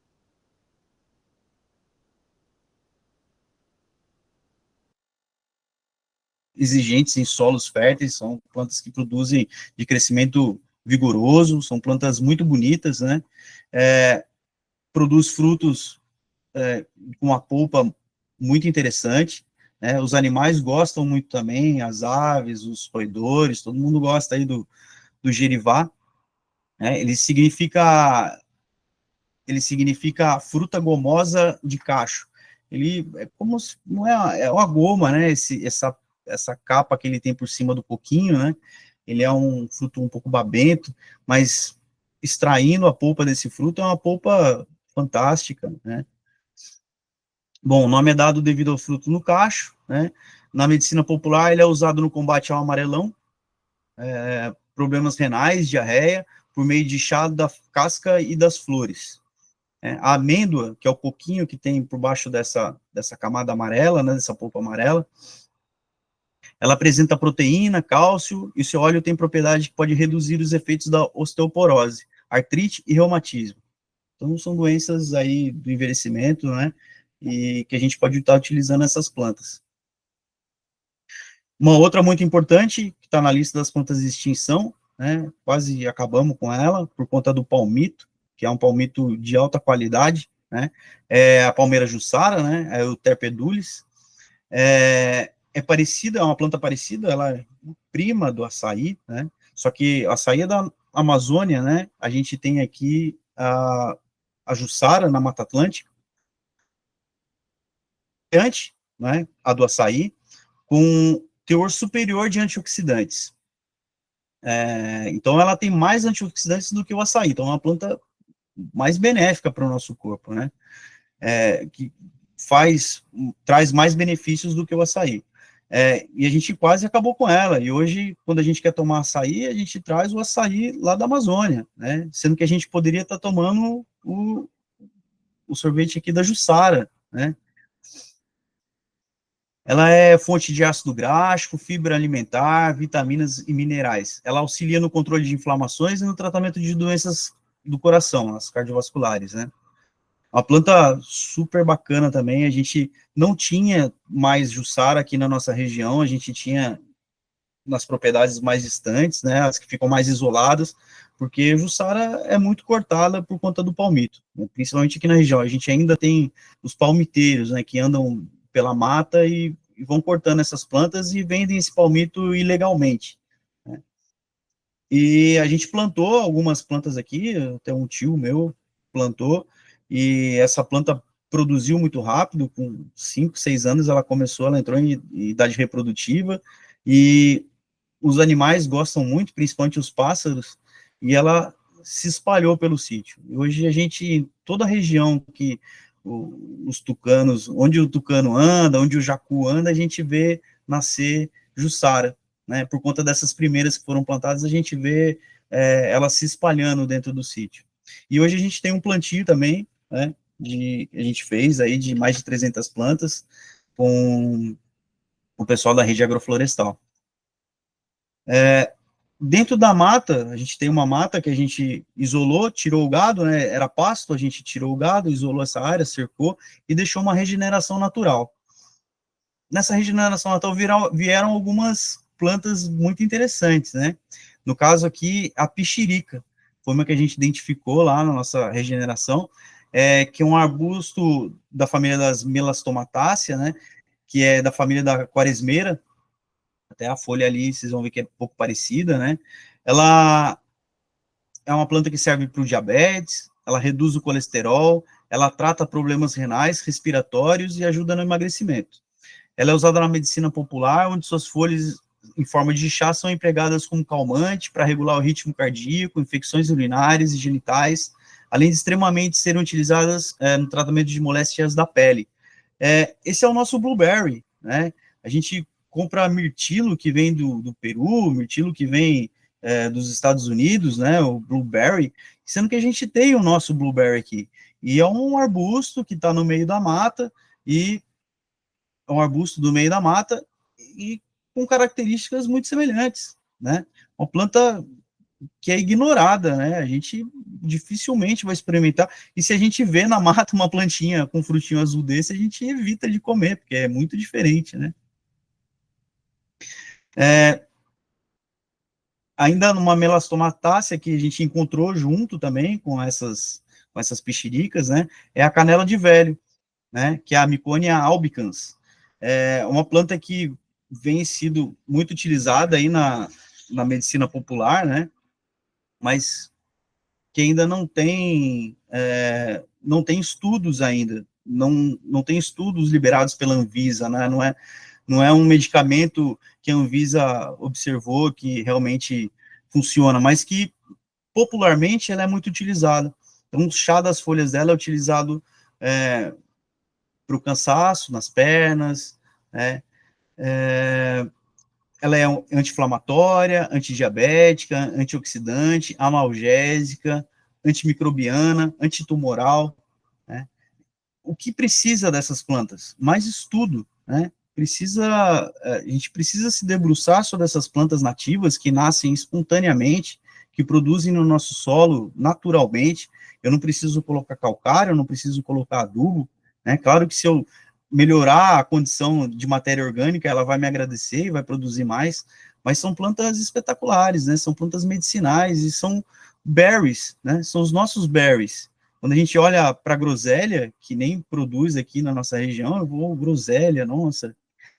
Exigentes em solos férteis, são plantas que produzem de crescimento vigoroso, são plantas muito bonitas, né? Produz frutos com uma polpa muito interessante, né? Os animais gostam muito também, as aves, os roedores, todo mundo gosta aí do gerivá, né? Ele significa fruta gomosa de cacho. Ele é como se, não é uma goma, né? Essa capa que ele tem por cima do coquinho, né? Ele é um fruto um pouco babento, mas extraindo a polpa desse fruto é uma polpa fantástica, né? Bom, o nome é dado devido ao fruto no cacho, né? Na medicina popular, ele é usado no combate ao amarelão, problemas renais, diarreia, por meio de chá da casca e das flores. A amêndoa, que é o coquinho que tem por baixo dessa camada amarela, né, dessa polpa amarela, ela apresenta proteína, cálcio, e o seu óleo tem propriedade que pode reduzir os efeitos da osteoporose, artrite e reumatismo. Então, são doenças aí do envelhecimento, né, e que a gente pode estar utilizando essas plantas. Uma outra muito importante, que está na lista das plantas de extinção, né, quase acabamos com ela, por conta do palmito, que é um palmito de alta qualidade, né, é a palmeira jussara, né, é o Terpedulis, é parecida, é uma planta parecida, ela é prima do açaí, né, só que o açaí é da Amazônia, né, a gente tem aqui a jussara na Mata Atlântica, né, a do açaí, com teor superior de antioxidantes. Então, ela tem mais antioxidantes do que o açaí, então é uma planta mais benéfica para o nosso corpo, né, que traz mais benefícios do que o açaí. E a gente quase acabou com ela, e hoje, quando a gente quer tomar açaí, a gente traz o açaí lá da Amazônia, né, sendo que a gente poderia estar tomando o sorvete aqui da Jussara, né. Ela é fonte de ácido graxo, fibra alimentar, vitaminas e minerais. Ela auxilia no controle de inflamações e no tratamento de doenças do coração, as cardiovasculares, né. Uma planta super bacana também, a gente não tinha mais Jussara aqui na nossa região, a gente tinha nas propriedades mais distantes, né, as que ficam mais isoladas, porque Jussara é muito cortada por conta do palmito, né, principalmente aqui na região. A gente ainda tem os palmiteiros, né, que andam pela mata e vão cortando essas plantas e vendem esse palmito ilegalmente, né. E a gente plantou algumas plantas aqui, até um tio meu plantou, e essa planta produziu muito rápido, com 5, 6 anos ela entrou em idade reprodutiva, e os animais gostam muito, principalmente os pássaros, e ela se espalhou pelo sítio. E hoje a gente, toda a região que os tucanos, onde o tucano anda, onde o jacu anda, a gente vê nascer Jussara, né? Por conta dessas primeiras que foram plantadas, a gente vê ela se espalhando dentro do sítio. E hoje a gente tem um plantio também, né? A gente fez aí de mais de 300 plantas com o pessoal da rede agroflorestal. Dentro da mata, a gente tem uma mata que a gente isolou, tirou o gado, né, era pasto, a gente tirou o gado, isolou essa área, cercou e deixou uma regeneração natural. Nessa regeneração natural vieram algumas plantas muito interessantes, né, no caso aqui, a pichirica, foi uma que a gente identificou lá na nossa regeneração, que é um arbusto da família das Melastomatácea, né, que é da família da quaresmeira, até a folha ali, vocês vão ver que é um pouco parecida, né? Ela é uma planta que serve para o diabetes, ela reduz o colesterol, ela trata problemas renais, respiratórios e ajuda no emagrecimento. Ela é usada na medicina popular, onde suas folhas em forma de chá são empregadas como calmante para regular o ritmo cardíaco, infecções urinárias e genitais, além de extremamente serem utilizadas no tratamento de moléstias da pele. Esse é o nosso blueberry, né? A gente compra mirtilo que vem do Peru, mirtilo que vem dos Estados Unidos, né, o blueberry, sendo que a gente tem o nosso blueberry aqui, e é um arbusto que está no meio da mata, e é um arbusto do meio da mata, e com características muito semelhantes, né, uma planta que é ignorada, né, a gente dificilmente vai experimentar, e se a gente vê na mata uma plantinha com frutinho azul desse, a gente evita de comer, porque é muito diferente, né. Ainda numa melastomatácea que a gente encontrou junto também com essas pichiricas, né, é a canela de velho, né, que é a Miconia albicans. É uma planta que vem sido muito utilizada aí na medicina popular, né, mas que ainda não tem estudos ainda, não tem estudos liberados pela Anvisa, né, não é um medicamento que a Anvisa observou que realmente funciona, mas que popularmente ela é muito utilizada. Então, o chá das folhas dela é utilizado para o cansaço nas pernas, né? Ela é anti-inflamatória, antidiabética, antioxidante, analgésica, antimicrobiana, antitumoral, né? O que precisa dessas plantas? Mais estudo, né? A gente precisa se debruçar sobre essas plantas nativas que nascem espontaneamente, que produzem no nosso solo naturalmente. Eu não preciso colocar calcário, eu não preciso colocar adubo, né? Claro que se eu melhorar a condição de matéria orgânica, ela vai me agradecer e vai produzir mais, mas são plantas espetaculares, né? São plantas medicinais e são berries, né? São os nossos berries. Quando a gente olha para a groselha, que nem produz aqui na nossa região, eu vou, groselha, nossa.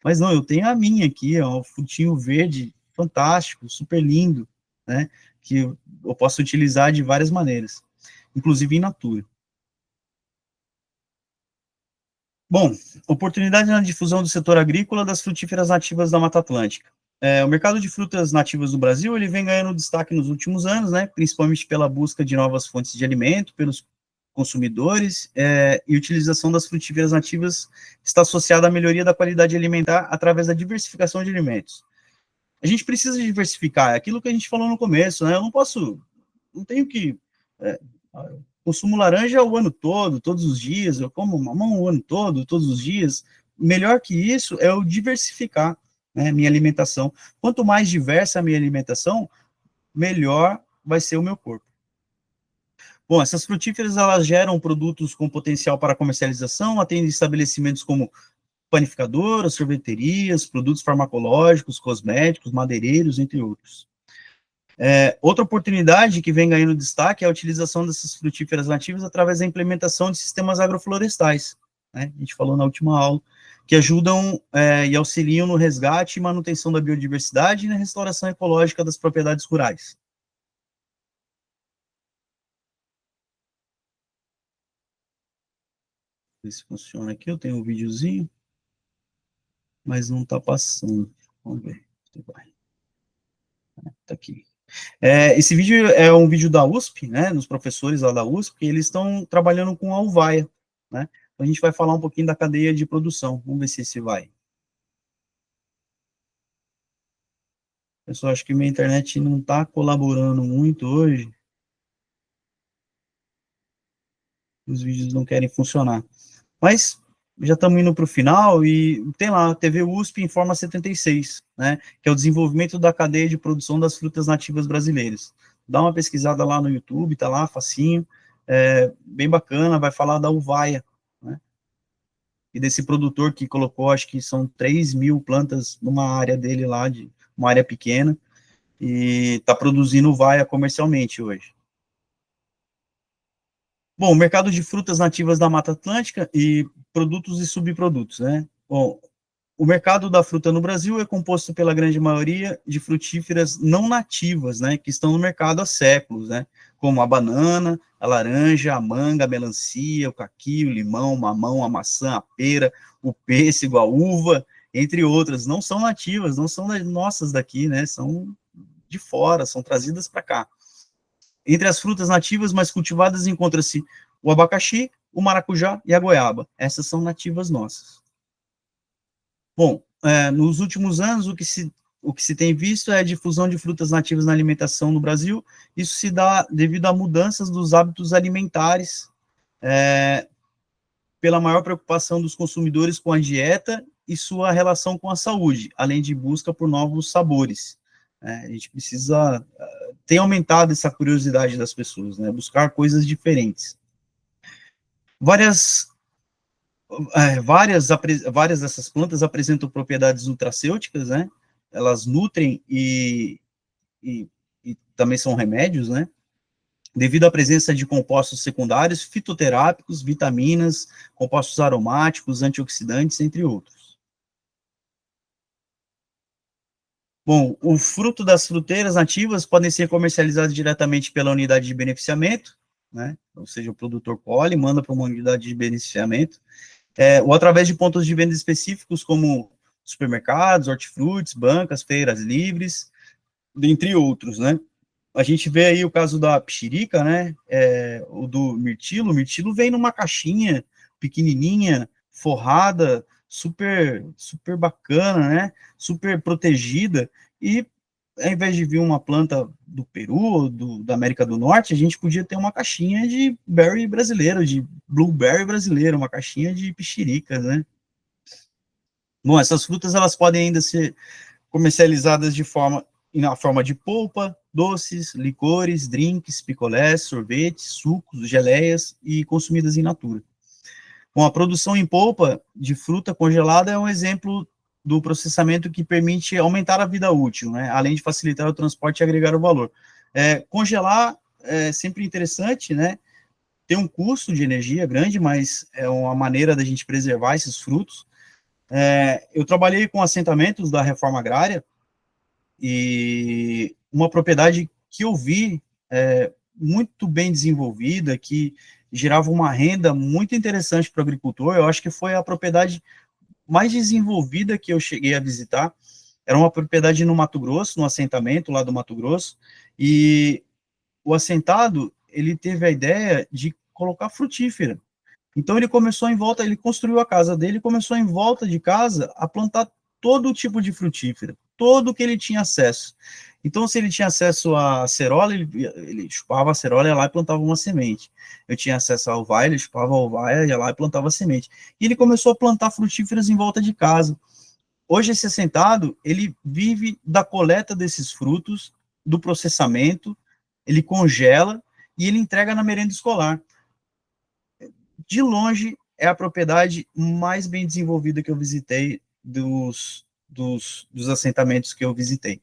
Mas não, eu tenho a minha aqui, ó, um frutinho verde, fantástico, super lindo, né? Que eu posso utilizar de várias maneiras, inclusive in natura. Bom, oportunidade na difusão do setor agrícola das frutíferas nativas da Mata Atlântica. O mercado de frutas nativas do Brasil, ele vem ganhando destaque nos últimos anos, né, principalmente pela busca de novas fontes de alimento, pelos consumidores, e utilização das frutíferas nativas está associada à melhoria da qualidade alimentar através da diversificação de alimentos. A gente precisa diversificar, é aquilo que a gente falou no começo, né? Eu não tenho que... consumo laranja o ano todo, todos os dias, eu como mamão o ano todo, todos os dias. Melhor que isso é eu diversificar, né, minha alimentação. Quanto mais diversa a minha alimentação, melhor vai ser o meu corpo. Bom, essas frutíferas, elas geram produtos com potencial para comercialização, atendem estabelecimentos como panificadoras, sorveterias, produtos farmacológicos, cosméticos, madeireiros, entre outros. Outra oportunidade que vem ganhando destaque é a utilização dessas frutíferas nativas através da implementação de sistemas agroflorestais, né? A gente falou na última aula, que ajudam e auxiliam no resgate e manutenção da biodiversidade e na restauração ecológica das propriedades rurais. Ver se funciona aqui, eu tenho um videozinho, mas não está passando. Vamos ver se vai. Está aqui. Esse vídeo é um vídeo da USP, né, dos professores lá da USP, e eles estão trabalhando com a uvaia, né? A gente vai falar um pouquinho da cadeia de produção. Vamos ver se esse vai. Pessoal, acho que minha internet não está colaborando muito hoje. Os vídeos não querem funcionar. Mas já estamos indo para o final e tem lá, a TV USP Informa 76, né, que é o desenvolvimento da cadeia de produção das frutas nativas brasileiras. Dá uma pesquisada lá no YouTube, tá lá, facinho, bem bacana, vai falar da uvaia, né, e desse produtor que colocou, acho que são 3.000 plantas numa área dele lá, de uma área pequena, e está produzindo uvaia comercialmente hoje. Bom, o mercado de frutas nativas da Mata Atlântica e produtos e subprodutos, né? Bom, o mercado da fruta no Brasil é composto pela grande maioria de frutíferas não nativas, né, que estão no mercado há séculos, né, como a banana, a laranja, a manga, a melancia, o caqui, o limão, o mamão, a maçã, a pera, o pêssego, a uva, entre outras. Não são nativas, não são nossas daqui, né, são de fora, são trazidas para cá. Entre as frutas nativas mais cultivadas encontra-se o abacaxi, o maracujá e a goiaba. Essas são nativas nossas. Bom, nos últimos anos, o que se tem visto é a difusão de frutas nativas na alimentação no Brasil. Isso se dá devido a mudanças dos hábitos alimentares, pela maior preocupação dos consumidores com a dieta e sua relação com a saúde, além de busca por novos sabores. A gente precisa... tem aumentado essa curiosidade das pessoas, né? Buscar coisas diferentes. Várias dessas plantas apresentam propriedades nutracêuticas, né? Elas nutrem e também são remédios, né? Devido à presença de compostos secundários, fitoterápicos, vitaminas, compostos aromáticos, antioxidantes, entre outros. Bom, o fruto das fruteiras nativas podem ser comercializados diretamente pela unidade de beneficiamento, né? Ou seja, o produtor colhe, manda para uma unidade de beneficiamento, ou através de pontos de venda específicos, como supermercados, hortifrutis, bancas, feiras livres, dentre outros, né? A gente vê aí o caso da pixirica, né? O do mirtilo. O mirtilo vem numa caixinha pequenininha, forrada, super bacana, né? Super protegida, e ao invés de vir uma planta do Peru ou da América do Norte, a gente podia ter uma caixinha de berry brasileiro, de blueberry brasileiro, uma caixinha de pixiricas, né? Bom, essas frutas, elas podem ainda ser comercializadas na forma de polpa, doces, licores, drinks, picolés, sorvetes, sucos, geleias e consumidas in natura. Bom, a produção em polpa de fruta congelada é um exemplo do processamento que permite aumentar a vida útil, né, além de facilitar o transporte e agregar o valor. Congelar é sempre interessante, né, tem um custo de energia grande, mas é uma maneira da gente preservar esses frutos. Eu trabalhei com assentamentos da reforma agrária, e uma propriedade que eu vi muito bem desenvolvida, que gerava uma renda muito interessante para o agricultor. Eu acho que foi a propriedade mais desenvolvida que eu cheguei a visitar. Era uma propriedade no Mato Grosso, no assentamento lá do Mato Grosso, e o assentado, ele teve a ideia de colocar frutífera. Então ele começou em volta, ele construiu a casa dele, começou em volta de casa a plantar todo tipo de frutífera, todo que ele tinha acesso. Então, se ele tinha acesso à acerola, ele chupava a acerola, ia lá e plantava uma semente. Eu tinha acesso à uvaia, ele chupava a uvaia, ia lá e plantava a semente. E ele começou a plantar frutíferas em volta de casa. Hoje, esse assentado, ele vive da coleta desses frutos, do processamento, ele congela e ele entrega na merenda escolar. De longe, é a propriedade mais bem desenvolvida que eu visitei dos assentamentos que eu visitei.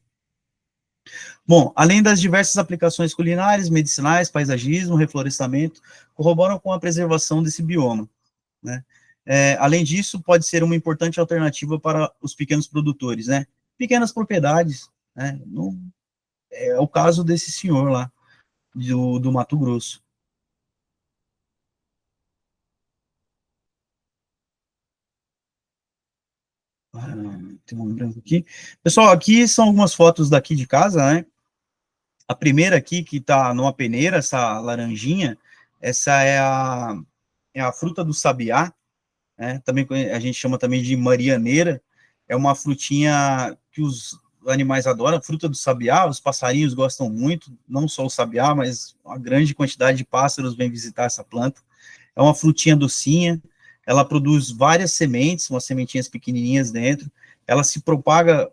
Bom, além das diversas aplicações culinárias, medicinais, paisagismo, reflorestamento, corroboram com a preservação desse bioma, né? Além disso, pode ser uma importante alternativa para os pequenos produtores, né? Pequenas propriedades, né? É o caso desse senhor lá, do Mato Grosso. Tem um branco aqui. Pessoal, aqui são algumas fotos daqui de casa, né? A primeira aqui, que está numa peneira, essa laranjinha, essa é a fruta do sabiá, né? Também a gente chama também de marianeira, é uma frutinha que os animais adoram, a fruta do sabiá, os passarinhos gostam muito, não só o sabiá, mas uma grande quantidade de pássaros vem visitar essa planta. É uma frutinha docinha, ela produz várias sementes, umas sementinhas pequenininhas dentro, ela se propaga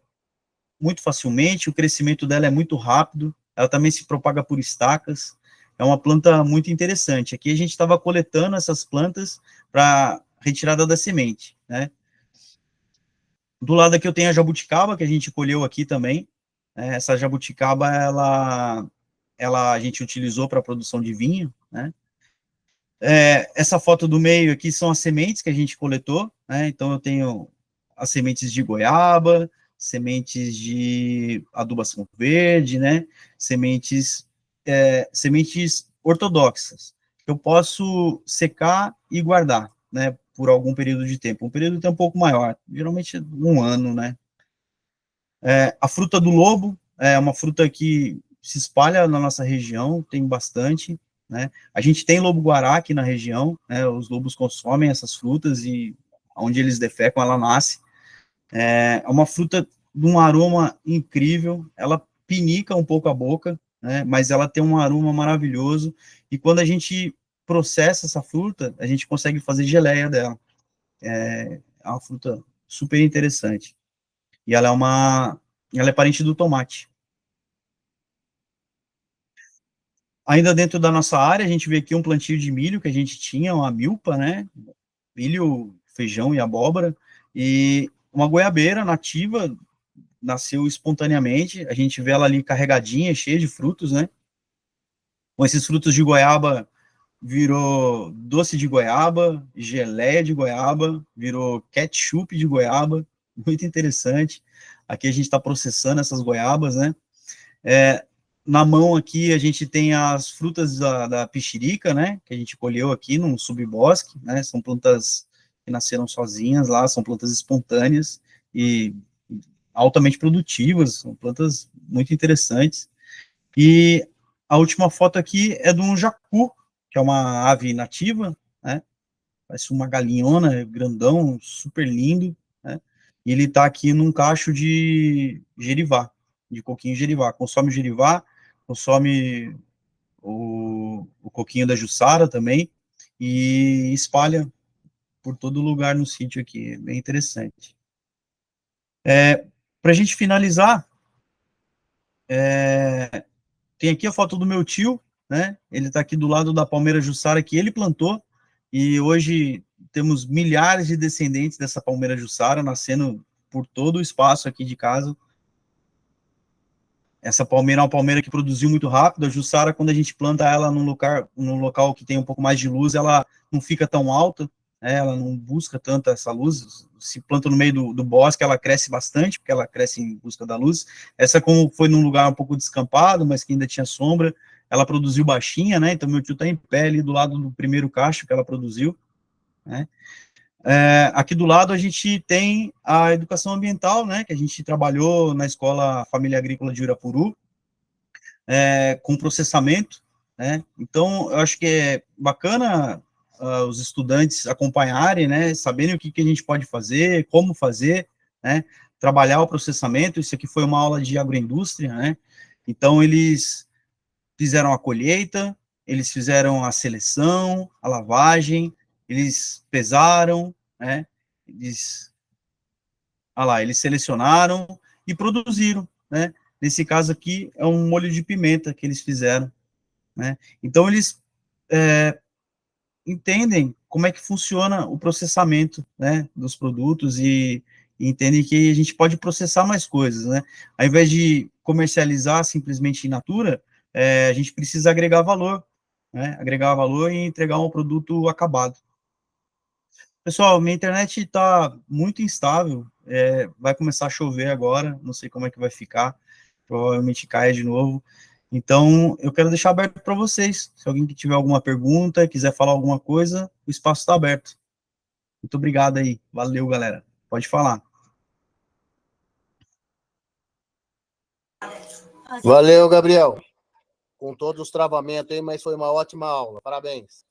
muito facilmente, o crescimento dela é muito rápido, ela também se propaga por estacas, é uma planta muito interessante. Aqui a gente estava coletando essas plantas para retirada da semente, né? Do lado aqui eu tenho a jabuticaba, que a gente colheu aqui também. Essa jabuticaba, ela a gente utilizou para a produção de vinho, né? Essa foto do meio aqui são as sementes que a gente coletou, né? Então eu tenho as sementes de goiaba, sementes de adubação verde, né? Sementes ortodoxas, que eu posso secar e guardar, né? Por algum período de tempo. Um período até um pouco maior, geralmente 1 ano, né? A fruta do lobo é uma fruta que se espalha na nossa região, tem bastante, né? A gente tem lobo-guará aqui na região, né? Os lobos consomem essas frutas e onde eles defecam, ela nasce. É uma fruta de um aroma incrível, ela pinica um pouco a boca, né? Mas ela tem um aroma maravilhoso, e quando a gente processa essa fruta, a gente consegue fazer geleia dela. É uma fruta super interessante. E ela é parente do tomate. Ainda dentro da nossa área, a gente vê aqui um plantio de milho que a gente tinha, uma milpa, né? Milho, feijão e abóbora, e uma goiabeira nativa, nasceu espontaneamente, a gente vê ela ali carregadinha, cheia de frutos, né? Com esses frutos de goiaba, virou doce de goiaba, geleia de goiaba, virou ketchup de goiaba, muito interessante. Aqui a gente está processando essas goiabas, né? Na mão aqui a gente tem as frutas da pixirica, né? Que a gente colheu aqui num subbosque, né? São plantas que nasceram sozinhas lá, são plantas espontâneas e altamente produtivas, são plantas muito interessantes. E a última foto aqui é de um jacu, que é uma ave nativa, né? Parece uma galinhona, grandão, super lindo, né? E ele está aqui num cacho de gerivá, de coquinho gerivá. Consome gerivá, consome o coquinho da jussara também, e espalha por todo lugar no sítio aqui, é bem interessante. Para a gente finalizar, tem aqui a foto do meu tio, né? Ele está aqui do lado da palmeira jussara que ele plantou, e hoje temos milhares de descendentes dessa palmeira jussara nascendo por todo o espaço aqui de casa. Essa palmeira é uma palmeira que produziu muito rápido. A jussara, quando a gente planta ela num local que tem um pouco mais de luz, ela não fica tão alta, né? Ela não busca tanto essa luz. Se planta no meio do bosque, ela cresce bastante, porque ela cresce em busca da luz. Essa, como foi num lugar um pouco descampado, mas que ainda tinha sombra, ela produziu baixinha, né? Então, meu tio está em pé ali do lado do primeiro cacho que ela produziu, né? Aqui do lado a gente tem a educação ambiental, né, que a gente trabalhou na Escola Família Agrícola de Urapuru, com processamento, né? Então, eu acho que é bacana os estudantes acompanharem, né, saberem o que a gente pode fazer, como fazer, né, trabalhar o processamento. Isso aqui foi uma aula de agroindústria, né? Então, eles fizeram a colheita, eles fizeram a seleção, a lavagem, eles pesaram, né? Eles selecionaram e produziram, né? Nesse caso aqui, é um molho de pimenta que eles fizeram, né? Então, eles entendem como é que funciona o processamento, né, dos produtos e entendem que a gente pode processar mais coisas, né? Ao invés de comercializar simplesmente in natura, a gente precisa agregar valor, né? Agregar valor e entregar um produto acabado. Pessoal, minha internet está muito instável, vai começar a chover agora, não sei como é que vai ficar, provavelmente cai de novo. Então, eu quero deixar aberto para vocês. Se alguém tiver alguma pergunta, quiser falar alguma coisa, o espaço está aberto. Muito obrigado aí. Valeu, galera. Pode falar. Valeu, Gabriel. Com todos os travamentos aí, mas foi uma ótima aula. Parabéns.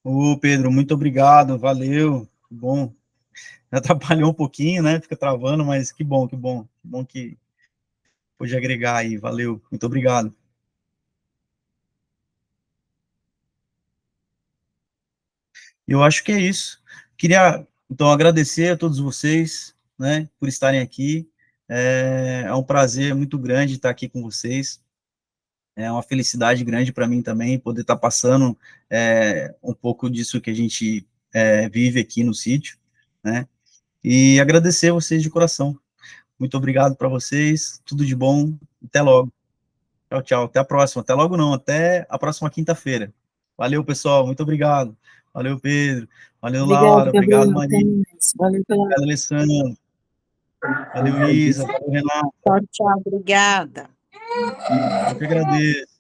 Ô, Pedro, muito obrigado. Valeu. Bom. Atrapalhou um pouquinho, né? Fica travando, mas que bom, que bom. Que bom que pôde agregar aí. Valeu. Muito obrigado. Eu acho que é isso. Queria, então, agradecer a todos vocês, né, por estarem aqui. É um prazer muito grande estar aqui com vocês. É uma felicidade grande para mim também poder estar passando um pouco disso que a gente vive aqui no sítio, né? E agradecer vocês de coração. Muito obrigado para vocês. Tudo de bom. Até logo. Tchau, tchau. Até a próxima. Até logo não. Até a próxima quinta-feira. Valeu, pessoal. Muito obrigado. Valeu, Pedro. Valeu, Obrigado, Laura. Gabriel. Obrigado, Até Maria. mais. Valeu pela. Obrigado, Alessandro. Valeu, Isa. Valeu, Renato. Tchau, tchau. Obrigada. Eu que agradeço.